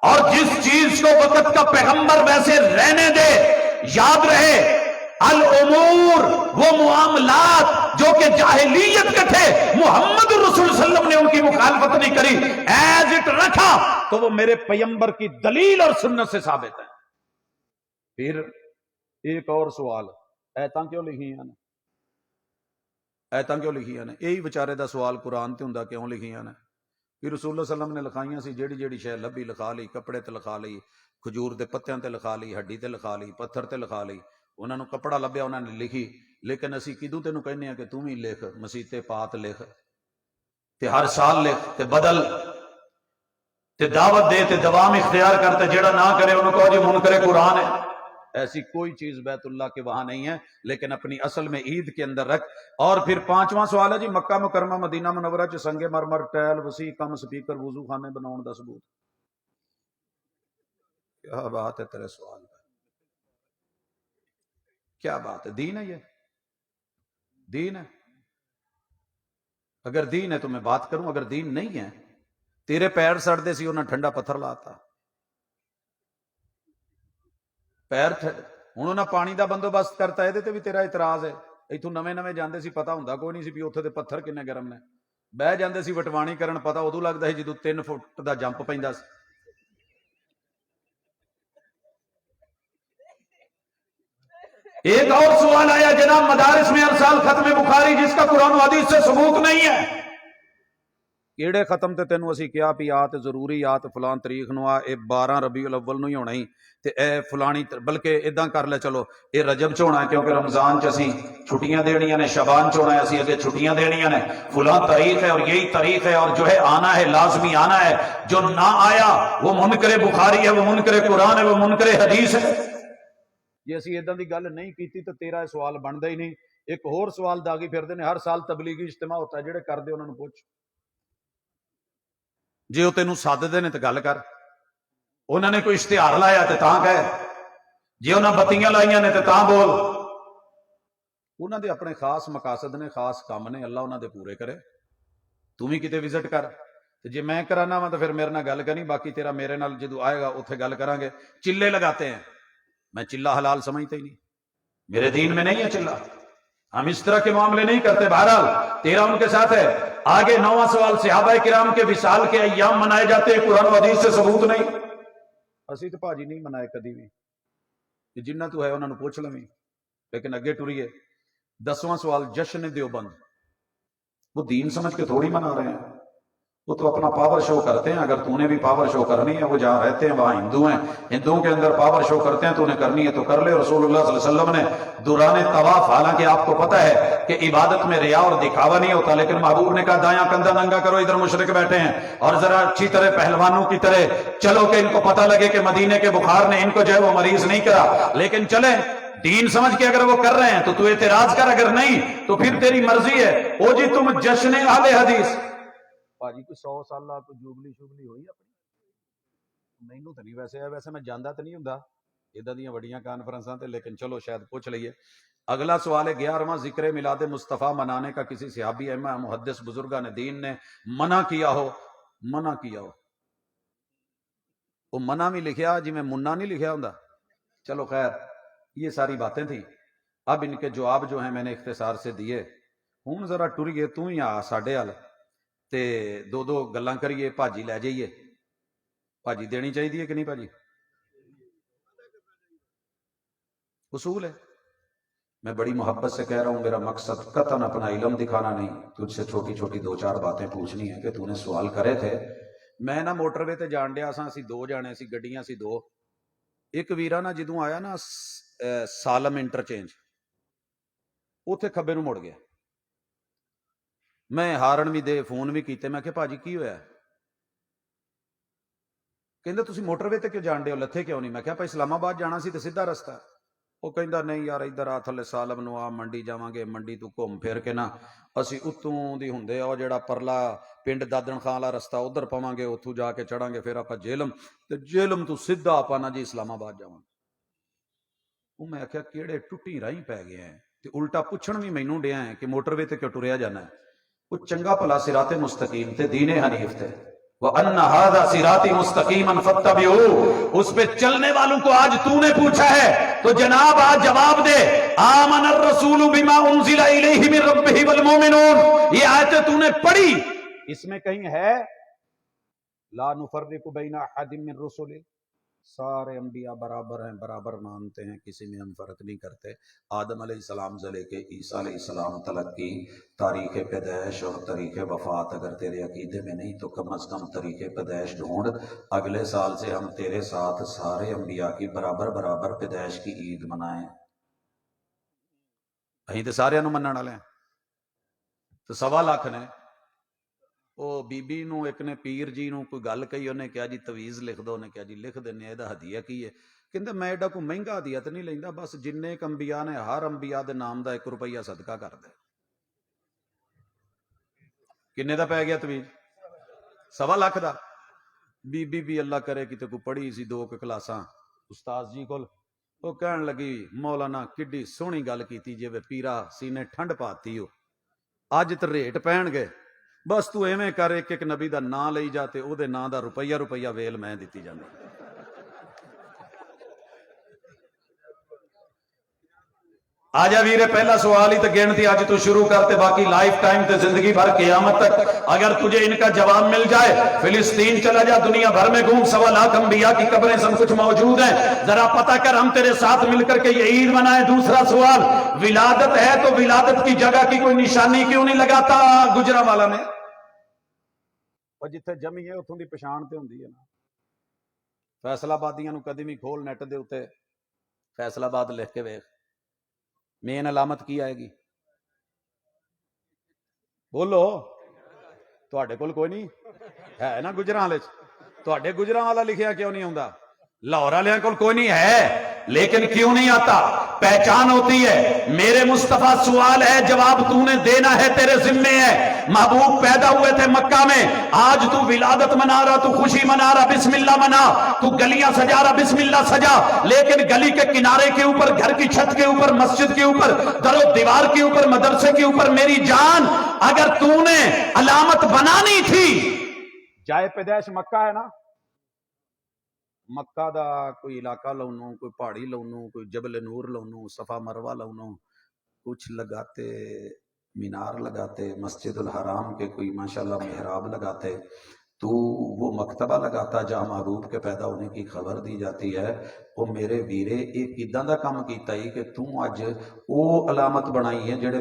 اور جس چیز کو وقت کا پیغمبر ویسے رہنے دے، یاد رہے الامور وہ معاملات جو کہ جاہلیت کے تھے، محمد رسول صلی اللہ علیہ وسلم نے ان کی مخالفت نہیں کری، ایز اٹ رکھا تو وہ میرے پیغمبر کی دلیل اور سنت سے ثابت ہے۔ پھر ایک اور سوال، ایتاں کیوں لکھی ہیں؟ ایتاں کیوں لکھی ہیں؟ یہی بیچارے دا سوال قرآن تے ہوندا کیوں لکھی ہیں؟ پھر رسول اللہ صلی اللہ علیہ وسلم نے لکھائیاں سی، جیڑی جیڑی شے لبھی لکھا لی، کپڑے تے لکھا لی، کھجور دے پتیاں تے لکھا لی، ہڈی تے لکھا لی، پتھر تے لکھا لی، انہوں نے کپڑا لبیا انہوں نے لکھی۔ لیکن اسی کدوں تینوں کہنے ہیں کہ تم ہی لکھ، مسیتے پات لکھ تے ہر سال لکھ تے بدل تے دعوت دے تے دوام اختیار کرتے، جیڑا نہ کرے انہوں کہو جی منکر قرآن ہے۔ ایسی کوئی چیز بیت اللہ کے وہاں نہیں ہے، لیکن اپنی اصل میں عید کے اندر رکھ۔ اور پھر 5واں سوال ہے جی مکہ مکرمہ مدینہ منورہ چ سنگے مرمر ٹائل وسیع کم سپیکر وضو خانے بناؤن دا ثبوت۔ کیا بات ہے تیرے سوال کا، کیا بات ہے؟ دین ہے یہ؟ دین ہے؟ اگر دین ہے تو میں بات کروں، اگر دین نہیں ہے، تیرے پیر سڑتے سی انہیں ٹھنڈا پتھر لاتا، پیر ہوں نہ پانی دا بندوبست کرتا، یہ تے بھی تیرا اعتراض ہے؟ اتوں نویں نویں جاندے سی، پتا ہوندا کوئی نہیں سی بھی اتنے دے پتھر کنے گرم نے، بہ جاندے سی وٹوانی کرن، پتا ادو لگتا ہے جدو 3 فٹ دا جمپ پیندا سی۔ ایک اور سوال آیا جناب، مدارس میں ہر سال ختم بخاری جس کا قرآن و حدیث سے ثبوت نہیں ہے، کیڑے ختم تے تینوں اسی کیا پی آ تے ضروری آ تے فلان تاریخ نو آ، اے 12 ربیع الاول نو ہی ہونا ہی تے اے فلانی، بلکہ اداں کر لے چلو اے رجب چ ہونا ہے کیونکہ رمضان چ اسی چھٹیاں دینیاں نے، شعبان چ ہونا ہے اسی اگے چھٹیاں دینیاں نے، فلان تاریخ ہے اور یہی تاریخ ہے اور جو ہے آنا ہے، لازمی آنا ہے، جو نہ آیا وہ منکر بخاری ہے، وہ منکر قرآن ہے، وہ منکر حدیث ہے۔ جی اسی اداں دی گل نہیں کیتی تو تیرا سوال بندا ہی نہیں۔ ایک اور سوال داغی پھردے نے، ہر سال تبلیغی اجتماع ہوتا ہے، جڑے کردے انہاں نوں پوچھ، جی وہ تینوں سددے نے تو گل کر، انہوں نے کوئی اشتہار لایا تو تاں کہہ، جی انہاں بتیاں لائیاں نے تو تاں بول۔ انہاں دے اپنے خاص مقاصد نے، خاص کام نے، اللہ انہاں دے پورے کرے۔ تم ہی کتے وزٹ کر، جی میں کرانا وا تو پھر میرے نال گل کریں، باقی تیرا میرے نال جدو آئے گا اتنے گل کریں گے۔ چلے لگاتے ہیں، میں چلہ حلال سمجھتا ہی نہیں، میرے دین میں نہیں ہے چلہ، ہم اس طرح کے معاملے نہیں کرتے۔ بہرحال تیرا ان کے ساتھ ہے۔ آگے 9واں سوال، صحابہ کرام کے وصال کے ایام منائے جاتے ہیں، قرآن و حدیث سے ثبوت نہیں۔ اسی تو بھاجی نہیں منائے کدی بھی، جنہ تو ہے انہوں نے پوچھ لویں۔ لیکن اگے ٹریے، 10واں سوال، جشن دیوبند، وہ دین سمجھ کے تھوڑی منا رہے ہیں، وہ تو اپنا پاور شو کرتے ہیں. اگر تو نے بھی پاور شو کرنی ہے، وہ جہاں رہتے ہیں وہاں ہندو ہیں، ہندوؤں کے اندر پاور شو کرتے ہیں، تو انہیں کرنی ہے تو کر لے. رسول اللہ صلی اللہ علیہ وسلم نے دوران طواف، حالانکہ آپ کو پتہ ہے کہ عبادت میں ریا اور دکھاوا نہیں ہوتا، لیکن محبوب نے کہا دایاں کندھا ننگا کرو، ادھر مشرک بیٹھے ہیں، اور ذرا اچھی طرح پہلوانوں کی طرح چلو کہ ان کو پتہ لگے کہ مدینے کے بخار نے ان کو جو ہے وہ مریض نہیں کرا. لیکن چلیں دین سمجھ کے اگر وہ کر رہے ہیں تو اعتراض کر، اگر نہیں تو پھر تیری مرضی ہے. او جی تم جشن اہل حدیث ਭਾਜੀ ਕੋਈ 100 ਸਾਲਾ ਕੋਈ ਜੂਬਲੀ ਸ਼ੂਬਲੀ ਹੋਈ ਆਪਣੀ? ਮੈਨੂੰ ਤਾਂ ਨਹੀਂ ਵੈਸੇ ਮੈਂ ਜਾਂਦਾ ਤਾਂ ਨਹੀਂ ਹੁੰਦਾ ਇਦਾਂ ਦੀਆਂ ਵੱਡੀਆਂ ਕਾਨਫਰੰਸਾਂ ਤੇ, ਲੇਕਿن ਚلو شاید پوچھ لئیے. اگلا سوال ہے 11واں ذکر میلاد مصطفیٰ منانے کا کسی صحابی ائمہ محدث بزرگان دین نے منع کیا ہو. وہ منع بھی لکھیا جی میں منا نہیں لکھیا ہوں. چلو خیر یہ ساری باتیں تھیں. اب ان کے جواب جو ہیں میں نے اختصار سے دیے. ہوں ذرا ٹریے تو ہی آ ساڈے ال تے دو گلاں کریے، بھاجی لے جائیے. بھاجی دینی چاہیے کہ نہیں بھاجی؟ اصول ہے. میں بڑی محبت سے کہہ رہا ہوں، میرا مقصد قطعاً اپنا علم دکھانا نہیں، تجھ سے چھوٹی چھوٹی 2-4 باتیں پوچھنی ہے کہ تو نے سوال کرے تھے. میں نا موٹر وے تے جان ڈیا سا، اسی 2 جانے سی، گڈیاں سی 2. ایک ویرا نا جدوں آیا نا سالم انٹرچینج، اوتھے کھبے نو مڑ گیا. میں ہارن بھی دے فون بھی کیتے، میں کہ بھاجی کی ہویا؟ کہندا تسی موٹر وے تے کیوں جان ڈے ہو، لتھے کیوں نہیں؟ میں کہا اسلام آباد جانا سی تے سیدھا رستہ. وہ کہندا نہیں یار ادھر آ تھلے سالم نو آ، منڈی جاواں گے، منڈی تو گھوم پھر کے نا اسی اتوں دی ہوندے او جڑا پرلا پنڈ دادن خان والا رستہ ادھر پواں گے، اتھوں جا کے چڑھاں گے، پھر آپا جہلم، تے جہلم تو سیدھا آپا نا جی اسلام آباد جاواں. وہ میں آخیا کیڑے ٹٹی راہیں پی گئے ہیں، تے الٹا پوچھن بھی مینوں ڈیا ہے کہ موٹر وے تے کیوں ٹریا جانا ہے. وہ چنگا بھلا صراط مستقیم تے دین حنیف تھے. وَأَنَّ هَذَا صِرَاطِ مُسْتَقِيمًا فَاتَّبِعُوهُ. اس پہ چلنے والوں کو آج تو نے پوچھا ہے تو جناب آج جواب دے. آمن الرسول بما انزل الیہ من ربہ والمؤمنون، یہ آیتیں تو نے پڑھی، اس میں کہیں ہے لا نفرق بین احد من رسلہ؟ سارے انبیاء برابر ہیں، برابر مانتے ہیں، کسی میں ہم فرق نہیں کرتے. آدم علیہ السلام سے لے کے عیسیٰ علیہ السلام تلک کی تاریخ پیدائش اور تاریخ وفات اگر تیرے عقیدے میں نہیں تو کم از کم تاریخ پیدائش ڈھونڈ. اگلے سال سے ہم تیرے ساتھ سارے انبیاء کی برابر پیدائش کی عید منائیں. اہیں تے سارے نو منن والے ہیں. تو 1.25 لاکھ نے وہ بی بی نو ایک نے پیر جی نو کوئی گل کہی، انہیں کہا جی تویز لکھ دو، انہیں کہا جی لکھ دینے، یہ ہدیہ کی ہے. کہندے میں ایڈا کوئی مہنگا ہدیہ تے نہیں لیندا، بس جننے ک انبیاء نے ہر انبیاء دے نام دا 1 روپیہ صدقہ کر دے. کنے دا پی گیا تویز؟ 1.25 لاکھ دا. بی بی بھی اللہ کرے کتے کو پڑھی سی 2 کلاساں استاد جی کول. وہ کہن لگی مولانا کڈی سونی گل کیتی جے وے پیرا سینے ٹھنڈ پاتی ہو، اج تے ریٹ پہن گئے، بس تو ایویں کر ایک نبی دا نام لئی جا تے او دے نام دا روپیہ ویل میں دتی جاندی. آجا ویرے پہلا سوال ہی تو گنتی آج تو شروع کرتے، باقی لائف ٹائم تے زندگی بھر قیامت تک اگر تجھے ان کا جواب مل جائے. فلسطین چلا جا، دنیا بھر میں گھوم، 1.25 لاکھ انبیاء کی قبریں سب کچھ موجود ہیں، ذرا پتہ کر، ہم تیرے ساتھ مل کر کے یہ عید منائیں. دوسرا سوال، ولادت ہے تو ولادت کی جگہ کی کوئی نشانی کیوں نہیں لگاتا گجرانوالا نے؟ اور جتھے جمی ہے اتھوں دی پچھان تے ہوندی ہے نا. فیصل آبادیاں نو کدی بھی کھول نیٹ دے اوتے فیصل آباد لکھ کے ویکھ، مین علامت کی آئے گی؟ بولو. تواڈے کول کوئی نہیں ہے نا گجراں والے؟ تواڈے گجراں والا لکھیا کیوں نہیں ہوندا؟ لاہور والے کول کوئی نہیں ہے، لیکن کیوں نہیں آتا؟ پہچان ہوتی ہے. میرے مصطفیٰ سوال ہے، جواب تو نے دینا ہے، تیرے ذمے ہے. محبوب پیدا ہوئے تھے مکہ میں، آج تو ولادت منا رہا، تو خوشی منا رہا، بسم اللہ منا. تو گلیاں سجا رہا، بسم اللہ سجا، لیکن گلی کے کنارے کے اوپر، گھر کی چھت کے اوپر، مسجد کے اوپر، در و دیوار کے اوپر، مدرسے کے اوپر، میری جان اگر تو نے علامت بنانی تھی، جائے پیدائش مکہ ہے نا، مکہ دا کوئی علاقہ لونو، کوئی پہاڑی لونو، کوئی جبل نور لونو، صفا مروہ لونو، کچھ لگاتے، مینار لگاتے، مسجد الحرام کے کوئی ماشاءاللہ محراب لگاتے، تو وہ مکتبہ لگاتا جہاں محبوب کے پیدا ہونے کی خبر دی جاتی ہے. ਉਹ ਮੇਰੇ ਵੀਰੇ ਇਹ ਕਿਦਾਂ ਦਾ ਕੰਮ ਕੀਤਾ ਹੀ ਕਿ ਤੂੰ ਅੱਜ ਉਹ ਅਲਾਮਤ ਬਣਾਈ ਹੈ ਜਿਹੜੇ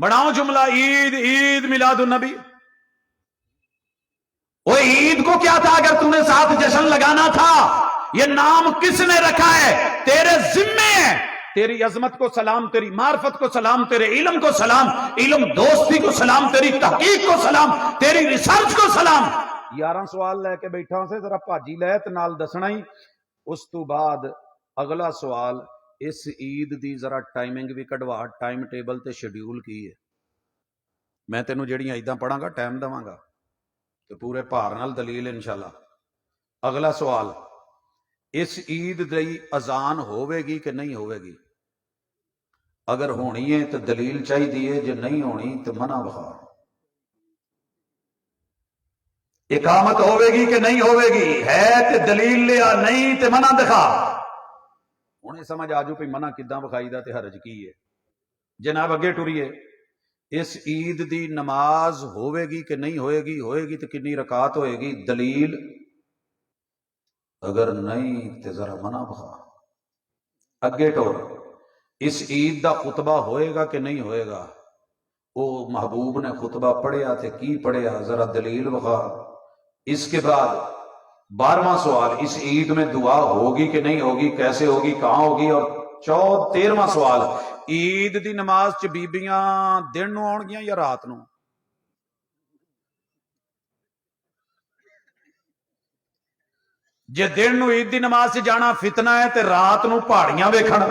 بناؤ جملہ عید عید میلاد النبی. وہ عید کو کیا تھا اگر تم نے ساتھ جشن لگانا تھا؟ یہ نام کس نے رکھا ہے؟ تیرے ذمے ہے. تیری عظمت کو سلام، تیری معرفت کو سلام، تیرے علم کو سلام، علم دوستی کو سلام، تیری تحقیق کو سلام، تیری ریسرچ کو سلام. 11 سوال لے کے بیٹھا سے ذرا بھاجی لے تے نال دسنا ہی. اس تو بعد اگلا سوال، اس عید دی ذرا ٹائمنگ بھی کڈوا، ٹائم ٹیبل تے شیڈیول کی ہے. میں تینوں جڑیاں عیداں پڑھاں گا ٹائم دواں گا تے پورے بھار نال دلیل انشاءاللہ. اگلا سوال، اس عید دی اذان ہوے گی کہ نہیں ہوے گی؟ اگر ہونی ہے تو دلیل چاہیے، جے نہیں ہونی تو منع بخا. اقامت ہوے گی کہ نہیں ہوے گی؟ ہے تے دلیل لیا، نہیں تے منع دکھا. ہوں سمجھ آ جو پی منع کداں بخائی دا تے حرج کی ہے. جناب اگے ٹریے. اس عید دی نماز ہوے گی کہ نہیں ہوئے گی؟ ہوئے گی تو کنی رکعت ہوئے گی؟ دلیل. اگر نہیں تے ذرا منع بخا. اگے ٹور، اس عید دا خطبہ ہوئے گا کہ نہیں ہوئے گا؟ وہ محبوب نے خطبہ پڑھیا تے کی پڑھیا؟ ذرا دلیل بخا. اس کے بعد 12واں سوال، اس عید میں دعا ہوگی کہ نہیں ہوگی؟ کیسے ہوگی؟ کہاں ہوگی؟ اور 13واں سوال، عید دی نماز چ بیبیاں دن نو آن گیاں یا رات نو؟ جے دن نو عید دی نماز سے جانا فتنہ ہے تے رات نو پہاڑیاں ویکھن،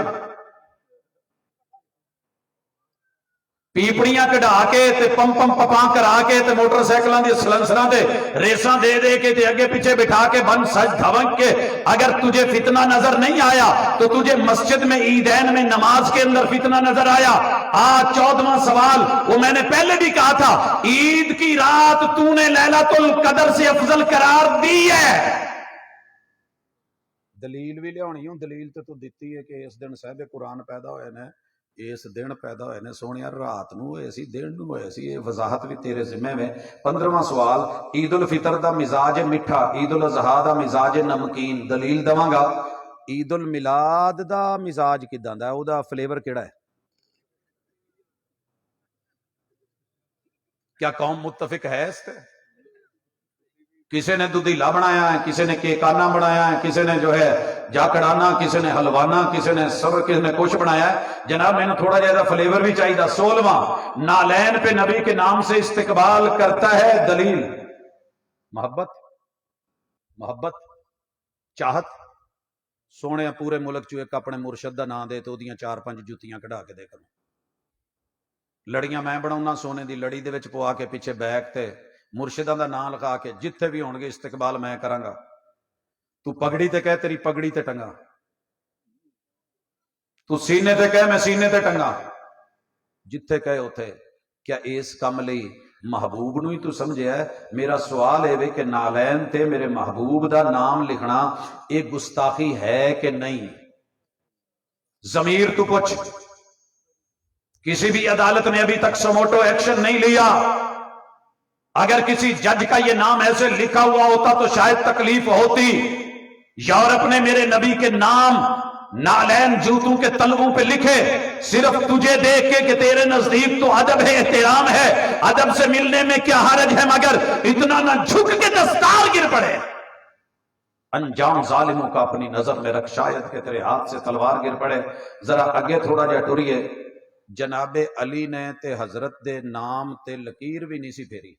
پیپڑیاں کڈا کے تے پم پم پپاں کرا کے تے موٹر سائیکلاں دی سلنسراں دے ریساں دے دے کے تے اگے پیچھے بٹھا کے بن سج دھونک کے. اگر تجھے فتنہ نظر نہیں آیا تو تجھے مسجد میں عیدین میں نماز کے اندر فتنہ نظر آیا. آج 14واں سوال، وہ میں نے پہلے بھی کہا تھا، عید کی رات تو نے لیلۃ القدر سے افضل قرار دی ہے. دلیل بھی لیاونی ہوں. دلیل تو دتی ہے کہ اس دن صاحب قرآن پیدا ہوئے نے، اس دن پیدا ہوئے نے. سونیا رات نو ہوئے سی، دن نو ہوئے سی. یہ وضاحت بھی تیرے ذمے میں. 15واں سوال، عید الفطر دا مزاج میٹھا، عید الاضحیٰ دا مزاج نمکین. دلیل دواں گا. عید المیلاد دا مزاج کداں دا ہے؟ او دا فلیور کیڑا ہے؟ کیا قوم متفق ہے اس پہ؟ کسی نے دودھیلا بنایا ہے، کسی نے کیکانا بنایا ہے، کسی نے جو ہے جاکڑانا، کسی نے حلوانا، کسی نے سب، کسی نے کچھ بنایا ہے. جناب میں نے تھوڑا جیسا فلیور بھی چاہیے. 16واں، نالین پہ نبی کے نام سے استقبال کرتا ہے. دلیل. محبت، محبت، چاہت. سونے پورے ملک چو ایک اپنے مرشد دا نام دے تو دیاں 4-5 جتیاں کڑا کے دے کروں. لڑیاں میں بناؤنا سونے دی لڑی دے وچ پوا کے پیچھے بیک تے مرشداں دا نام لکھا کے جتھے بھی ہون گے استقبال میں کراں گا. تو پگڑی تے کہے تیری پگڑی تے ٹنگا، تو سینے تے کہے میں سینے تے ٹنگا، جتھے کہے اوتھے. کیا اس کام لئی محبوب نو ہی تو سمجھے ہے؟ میرا سوال ہے کہ نالین تے میرے محبوب دا نام لکھنا ایک گستاخی ہے کہ نہیں؟ ضمیر تو پوچھ. کسی بھی عدالت نے ابھی تک سموٹو ایکشن نہیں لیا. اگر کسی جج کا یہ نام ایسے لکھا ہوا ہوتا تو شاید تکلیف ہوتی. یورپ نے میرے نبی کے نام نالین جوتوں کے تلووں پہ لکھے صرف تجھے دیکھ کے کہ تیرے نزدیک تو ادب ہے، احترام ہے، ادب سے ملنے میں کیا حرج ہے، مگر اتنا نہ جھک کے دستار گر پڑے. انجام ظالموں کا اپنی نظر میں رکھ، شاید کہ تیرے ہاتھ سے تلوار گر پڑے. ذرا اگے تھوڑا جا ٹریے. جناب علی نے تے حضرت دے نام تے لکیر بھی نہیں سی پھیری.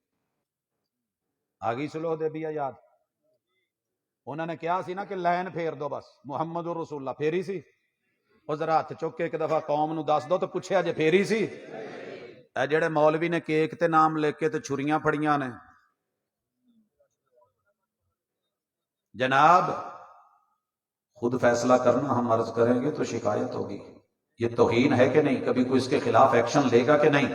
آگئی سلو دے بیا یاد؟ انہوں نے کیا سی نا کہ لین پھیر دو بس، محمد رسول اللہ. پھیری سی؟ وہ ذرا ہاتھ چک کے ایک دفعہ قوم نو دس دو تو پوچھے جے پھیری سی؟ اے جڑے مولوی نے کیک تے نام لے کے تے چھریاں پھڑیاں نے. جناب خود فیصلہ کرنا، ہم عرض کریں گے تو شکایت ہوگی. یہ توہین ہے کہ نہیں؟ کبھی کوئی اس کے خلاف ایکشن لے گا کہ نہیں؟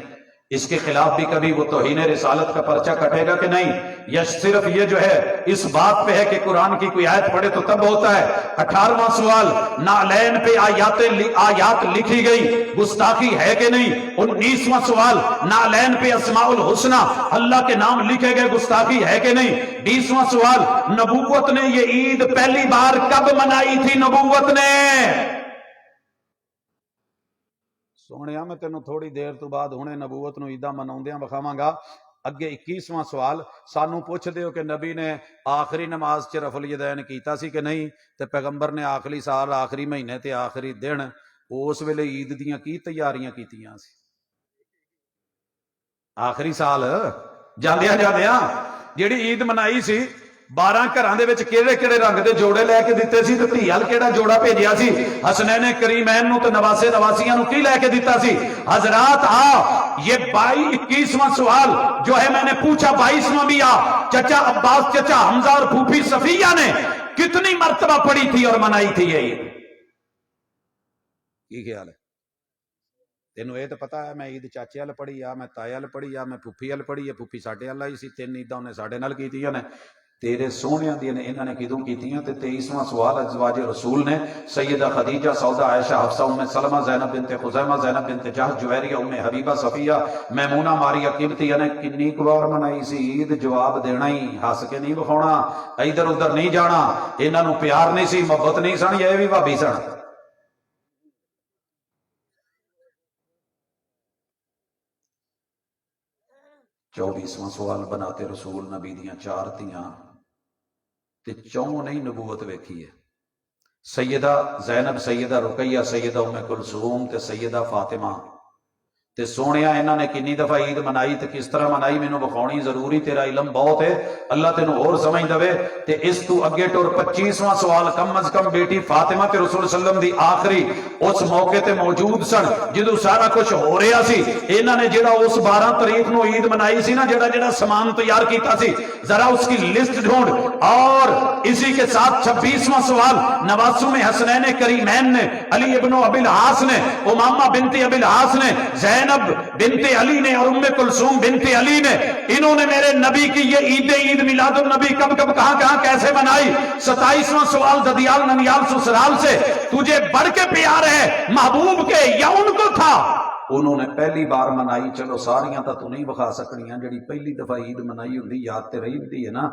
اس کے خلاف بھی کبھی وہ توہین رسالت کا پرچہ کٹے گا کہ نہیں؟ یا صرف یہ جو ہے اس بات پہ ہے کہ قرآن کی کوئی آیت پڑھے تو تب ہوتا ہے؟ 18واں سوال، نالین پہ آیات لکھی گئی، گستاخی ہے کہ نہیں؟ 19واں سوال، نالین پہ اسماء الحسنہ اللہ کے نام لکھے گئے، گستاخی ہے کہ نہیں؟ 20واں سوال، نبوت نے یہ عید پہلی بار کب منائی تھی نبوت نے؟ سونیا میں تینوں تھوڑی دیر تو بعد ہنے نبوت نو عیداں مناؤندیاں وکھاواں گا. اگے 21واں سوال سانو پوچھ دیو کہ نبی نے آخری نماز چ رفع الیدین کیتا سی کہ نہیں، تے پیغمبر نے آخری سال آخری مہینے تے آخری دن اس ویلے عید دیاں کی تیاریاں کیتیاں سی؟ آخری سال جاندیاں جاندیاں جیڑی عید منائی سی 12 گھراں دے وچ کیڑے کیڑے رنگ دے جوڑے لے کے دتے سی تے دھی ال کیڑا جوڑا بھیجیا سی؟ حسنین کریمین نو تے نواسے نواسیاں نو کی لے کے دتا سی؟ حضرات یہ 21واں سوال جو ہے میں نے پوچھا 22واں بھی چچا عباس چچا حمزہ اور پھوپھی صفیہ نے کتنی مرتبہ پڑھی تھی اور منائی تھی یہ عید؟ کی خیال ہے؟ تینوں یہ تو پتا ہے میں عید چاچے ال پڑھی آ، میں تائے ال پڑھی آ، میں پھوپھی ال پڑھی ہے، پھوپھی ساڈے ال آئی سی، 3 عیداں انہیں ساڈے نال کیتیاں نے، تیرے سونیاں دی نے انہاں نے کدوں کیتیاں؟ تے 23واں سوال ازواج رسول نے سیدہ خدیجہ، سودا، عائشہ، حفصہ، ام سلمہ، زینب بنت خزیمہ، زینب بنت جہش، جویریہ، ام حبیبہ، صفیہ، میمونہ، ماریہ قبطیہ نے کنی کوار منائی سی عید؟ جواب دینا ہی، ہس کے نہیں بکھاونا، ادھر ادھر نہیں جانا. انہاں نو پیار نہیں سی، محبت نہیں سن، یہ بھی بھابی سن. 24واں سوال بناتے رسول نبی دیاں 4 تیاں تے 4 نہیں نبوت ویکھی ہے. سیدہ زینب، سیدہ رقیہ، سیدہ ام کلثوم تے سیدہ فاطمہ. تے سونیا انہاں نے کنی دفعہ عید منائی تے کس طرح منائی مینوں بخاونی ضروری، تیرا علم بہت ہے، اللہ تینوں اور سمجھ دے. تے اس تو اگے ٹور 25واں سوال کم از کم بیٹی فاطمہ تے رسول صلی اللہ علیہ وسلم دی آخری اس موقع تے موجود سن جدوں سارا کچھ ہو رہا سی. انہاں نے جڑا اس 12 تاریخ نو عید منائی سی نا، جڑا جڑا سامان تیار کیتا سی، ذرا اس کی لسٹ ڈھونڈ. اور اسی کے ساتھ 26واں سوال نواسوں میں حسنین کریمین نے، علی ابن ابی العاص نے، امامہ بنت ابی العاص نے، زینب بنت علی نے اور ام کلثوم بنت علی نے، انہوں نے میرے نبی کی یہ عید میلاد النبی کب کب کہاں کہاں کیسے منائی؟ 27واں سوال ددیال ننیال سسرال سے، تجھے بڑھ کے پیار ہے محبوب کے یا ان کو تھا؟ انہوں نے پہلی بار منائی. چلو ساریاں تو نہیں بخا سکنیاں، جڑی پہلی دفعہ عید منائی ہوندی یاد تے رہی ہوندی ہے نا.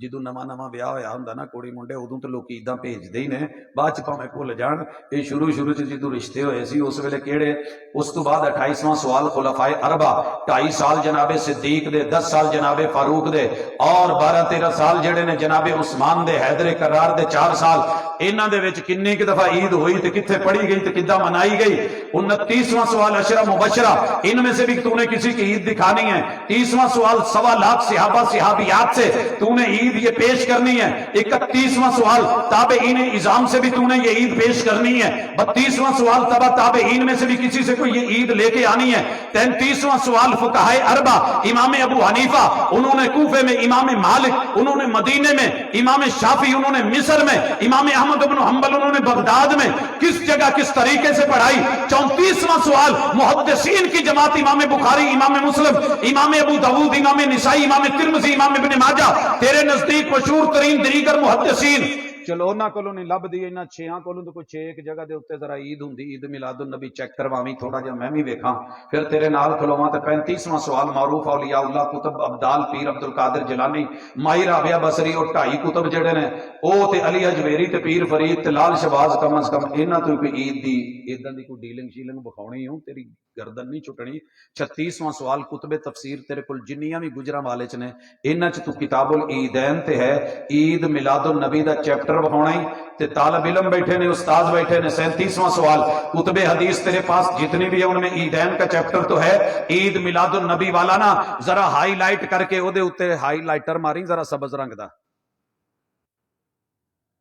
جدو نواں بیاہ ہویا ہوندا نا کڑی منڈے، ادوں تو لوگ عیداں بھیجدے ہی نے، بعد چ بھاویں بھول جان. یہ شروع چ جدو رشتے ہوئے سی اس ویلے کیڑے. اس تو بعد 28واں سوال خلفائے اربع، 2.5 سال جناب صدیق دے، 10 سال جناب فاروق دے، اور 12-13 سال جڑے نے جناب عثمان دے، حیدر کرار دے 4 سال. انہاں دے وچ کنی کی دفعہ عید ہوئی تے کتھے پڑھی گئی تے کداں منائی گئی؟ 29واں سوال عشرہ مبشرہ، ان میں سے بھی تو نے کسی کی عید دکھانی ہے. 30واں سوال 1.25 لاکھ صحابہ صحابیات سے تو نے عید یہ پیش کرنی ہے. 31واں سوال تابعین اعظام سے بھی تو نے یہ عید پیش کرنی ہے. 32واں سوال تابعین میں سے بھی کسی سے کوئی یہ عید لے کے آنی ہے. 33واں سوال فقہائے اربع، امام ابو حنیفہ انہوں نے کوفے میں، امام مالک انہوں نے مدینے میں، امام شافعی انہوں نے مصر میں، امام احمد بن حنبل انہوں نے بغداد میں، کس جگہ کس طریقے سے پڑھائی. 34واں سوال محدثین کی جماعت، امام بخاری، امام مسلم، امام ابو داؤد، امام نسائی، امام ترمذی، امام ابن ماجہ، تیرے نزدیک مشہور ترین دیگر محدثین. چلو انہاں کولوں نہیں لب دی، انہاں 6 کولوں تو کوئی 6 ایک جگہ دے اوتے ذرا عید ہوندی، عید میلاد النبی چیک کرواویں تھوڑا جہا میں بھی ویکھاں، پھر تیرے نال کھلواں. تے 35واں سوال معروف اولیاء اللہ کتب ابدال پیر عبد القادر جیلانی، ماہر رابعہ بصری اور 2.5 کتب جڑے نے او تے علی اجمیری تے پیر فرید تے لال شہباز، کم از کم انہاں تو کوئی عید دی ایداں دی کوئی ڈیلنگ شیلنگ بخاونی ہوں، تیری گردن نہیں چھٹنی. 36واں سوال کتب تفسیر تیرے کول جنیاں بھی گجراں والے چ نے، انہاں چ تو کتاب العیدین تے ہے عید میلاد النبی دا چیپٹر بخاونا ہی. تے طالب علم بیٹھے نے، استاد بیٹھے نے. 37واں سوال کتب حدیث تیرے پاس جتنی بھی ہے ان میں عیدین کا چیپٹر تو ہے. عید میلاد النبی والا نا ذرا ہائی لائٹ کر کے او دے اوتے ہائی لائٹر ماری ذرا سبز رنگ دا،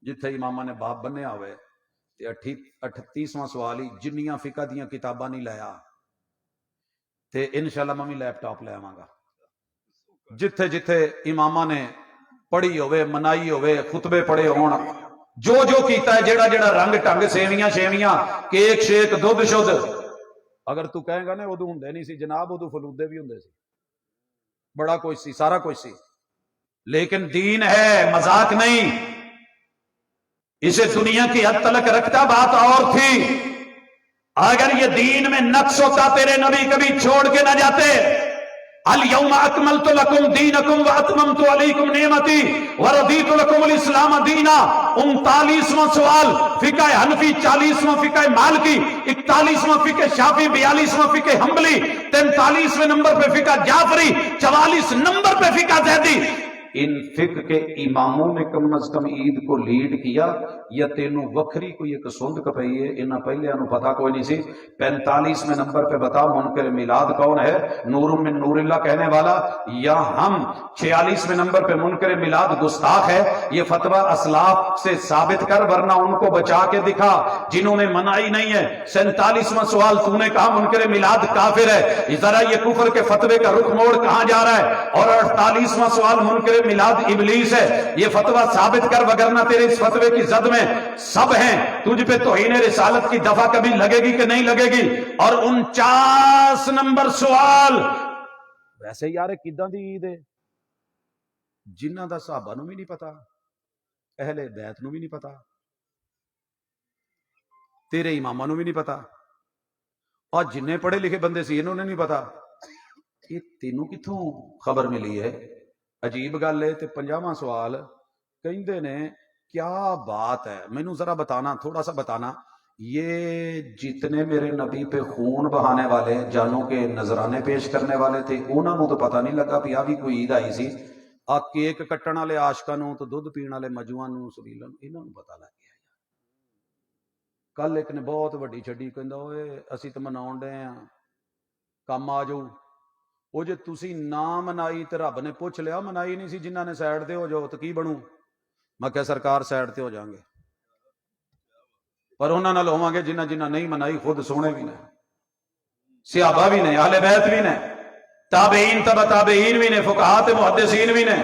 جتھے امامہ نے باب بنیا ہوئے. تے 38واں سوال ہی جنیاں فقہ دیاں کتاباں نہیں لایا تے انشاءاللہ میں لیپ ٹاپ لے آواں گا. جتھے جتھے امامہ نے پڑھی ہوئے، منائی ہوئے، خطبے پڑھے ہون، جو جو کیتا ہے، جیڑا جیڑا رنگ ٹنگ، سیویاں شیویاں، کیک شیک، دودھ شدھ. اگر تو کہیں گا نا ادو ہوندے نہیں سی جناب، ادو فلودے بھی ہوندے سی، بڑا کچھ سی، سارا کچھ سی. لیکن دین ہے، مذاق نہیں. اسے دنیا کی حد تلک رکھتا، بات اور تھی. اگر یہ دین میں نقص ہوتا تیرے نبی کبھی چھوڑ کے نہ جاتے. اليوم اکملت لکم دینکم واتممت علیکم نعمتی ورضیت لکم الاسلام دینا. 39واں سوال فقہ حنفی، 40واں فقہ مالکی، 41واں فقہ شافعی، 42واں فقہ حنبلی، 43ویں نمبر پہ فقہ جعفری، 44 نمبر پہ فقہ زیدی. ان فقہ کے اماموں نے کم از کم عید کو لیڈ کیا یا تینوں وکھری کوئی ایک سند کپئی ہے؟ انہاں پہلے انہوں پتہ کوئی نہیں سی. 45ویں نمبر پہ بتاؤ منکر میلاد کون ہے؟ نور من نور اللہ کہنے والا یا ہم؟ 46ویں نمبر پہ منکر میلاد گستاخ ہے. یہ فتویٰ اسلاف سے ثابت کر ورنہ ان کو بچا کے دکھا جنہوں نے منائی نہیں ہے. 47واں سوال تو نے کہا منکر میلاد کافر ہے، ذرا یہ کفر کے فتوے کا رخ موڑ کہاں جا رہا ہے؟ اور 48واں سوال منکر میلاد ابلیس ہے، یہ فتویٰ ثابت کر وگرنہ تیرے اس فتوے کی زد میں سب ہیں. تجھ پہ توہین رسالت کی دفعہ کبھی لگے گی کہ نہیں لگے گی؟ اور 49 نمبر سوال ویسے یار کداں دی عید ہے جنہ دا صحابہ نو بھی نہیں پتا، اہل بیت نو بھی نہیں پتا، تیرے امامہ نو بھی نہیں پتا، اور جنہیں پڑھے لکھے بندے سی انہوں نے نہیں پتا. یہ تینوں کتھوں خبر ملی ہے؟ عجیب گل ہے. تے 50واں سوال کہندے نے کیا بات ہے، مینوں ذرا بتانا، تھوڑا سا بتانا، یہ جتنے میرے نبی پہ خون بہانے والے جانوں کے نذرانے پیش کرنے والے تھے انہوں نے تو پتہ نہیں لگا بھی آ بھی کوئی عید آئی سی. آ کیک کٹن والے عاشقاں نوں تو دودھ پین والے مجوآں نوں سبیلاں انہاں نوں پتہ لگ گیا. کل ایک نے بہت وڈی چھڈی کہندا اوئے اسی تے مناون ڈے ہاں کم آ جاؤ. وہ جے تسی نہ منائی تے رب نے پوچھ لیا منائی نہیں سی جنہاں نے سائڈ تے ہو جاؤ تو کی بنوں؟ میں کہا سرکار سائڈ تے ہو جائیں گے پر انہاں نال ہوواں گے جنہاں جنہاں نہیں منائی. خود سونے بھی نے، صحابہ بھی نے، اہل بیت بھی نے، تابعین تبع تابعین بھی نے، فقہاء تے محدثین بھی نے.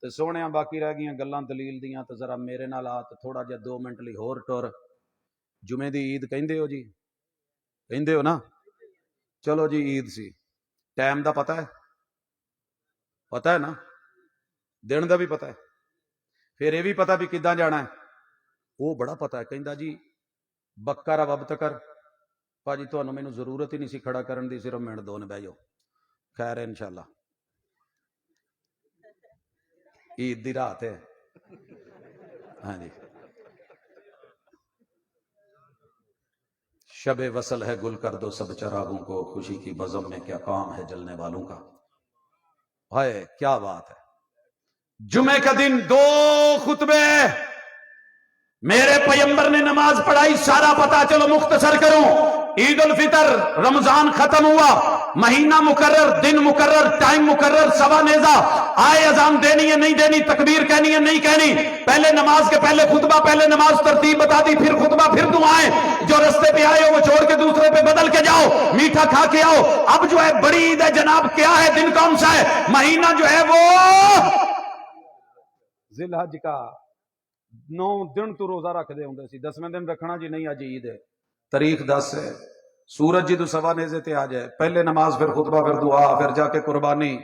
تے سونےاں باقی رہ گئیاں گلاں دلیل دیاں. تے ذرا میرے نال آ تے تھوڑا جہا 2 منٹ لئی ہور ٹر. جمعے دی عید کہندے ہو جی؟ کہندے ہو نا؟ چلو جی عید سی، ٹائم دا پتہ ہے؟ پتہ ہے نا؟ دن دا بھی پتہ ہے، پھر یہ بھی پتہ بھی کداں جانا ہے؟ وہ بڑا پتہ ہے. کہندا جی بکر وب تکر پاجی تانوں مینوں ضرورت ہی نہیں سی کھڑا کرن دی، صرف منٹ 2 نے بہ جاؤ. خیر ہے انشاءاللہ عید دی رات ہے. ہاں جی شب وصل ہے گل کر دو سب چراغوں کو، خوشی کی بزم میں کیا کام ہے جلنے والوں کا. ہائے کیا بات ہے. جمعے کا دن 2 خطبے، میرے پیغمبر نے نماز پڑھائی سارا پتا. چلو مختصر کروں. عید الفطر رمضان ختم ہوا، مہینہ مقرر، دن مقرر، ٹائم مقرر، سوا نیزہ آئے، اذان دینی ہے نہیں دینی، تکبیر کہنی ہے نہیں کہنی، پہلے نماز کے پہلے خطبہ، پہلے نماز ترتیب بتا دی، پھر خطبہ، پھر دعائیں. جو رستے پہ آئے ہو وہ چھوڑ کے دوسرے پہ بدل کے جاؤ، میٹھا کھا کے آؤ. اب جو ہے بڑی عید ہے جناب. کیا ہے؟ دن کون سا ہے؟ مہینہ جو ہے وہ ذی الحج کا 9 دن تو روزہ رکھ دے ہوندے سی، 10ویں دن رکھنا جی نہیں، اج عید ہے. تاریخ 10 ہے. سورج جی تو سوا نیزے تے آ جائے، پہلے نماز پھر خطبہ پھر دعا پھر جا کے قربانی.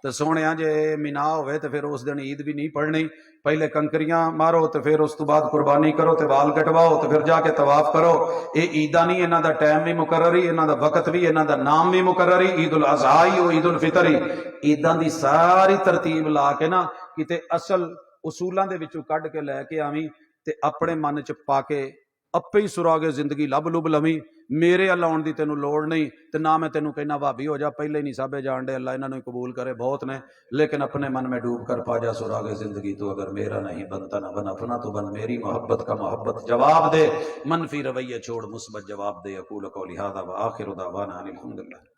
تو سونے جے مینا ہوئے تو پھر اس دن عید بھی نہیں پڑھنی، پہلے کنکریاں مارو تو پھر اس تو بعد قربانی کرو تو وال کٹواؤ تو پھر جا کے طواف کرو. یہ عیداں نہیں، انہاں دا ٹائم بھی مقرر ہی، انہاں دا وقت بھی، انہاں دا نام بھی مقرر ہی. عید الاضحی و عید الفطر ہی. عیداں دی ساری ترتیب لا کے نا کتے اصل اصولاں دے وچوں کڈ کے لے کے آویں تے اپنے من چ پا کے اپے ہی سراغ زندگی لب لب لویں. میرے اللہ آن دی تینوں لوڑ نہیں تے نہ میں تینوں کہنا بھابی ہو جا، پہلے ہی نہیں سابے جان دے. اللہ انہاں نوں قبول کرے، بہت نے، لیکن اپنے من میں ڈوب کر پا جا سراغ زندگی. تو اگر میرا نہیں بنتا نہ بن اپنا تو بن میری محبت کا محبت. جواب دے، منفی رویے چھوڑ، مثبت جواب دے. اقول قولی ھذا وآخر دعوانا ان الحمدللہ.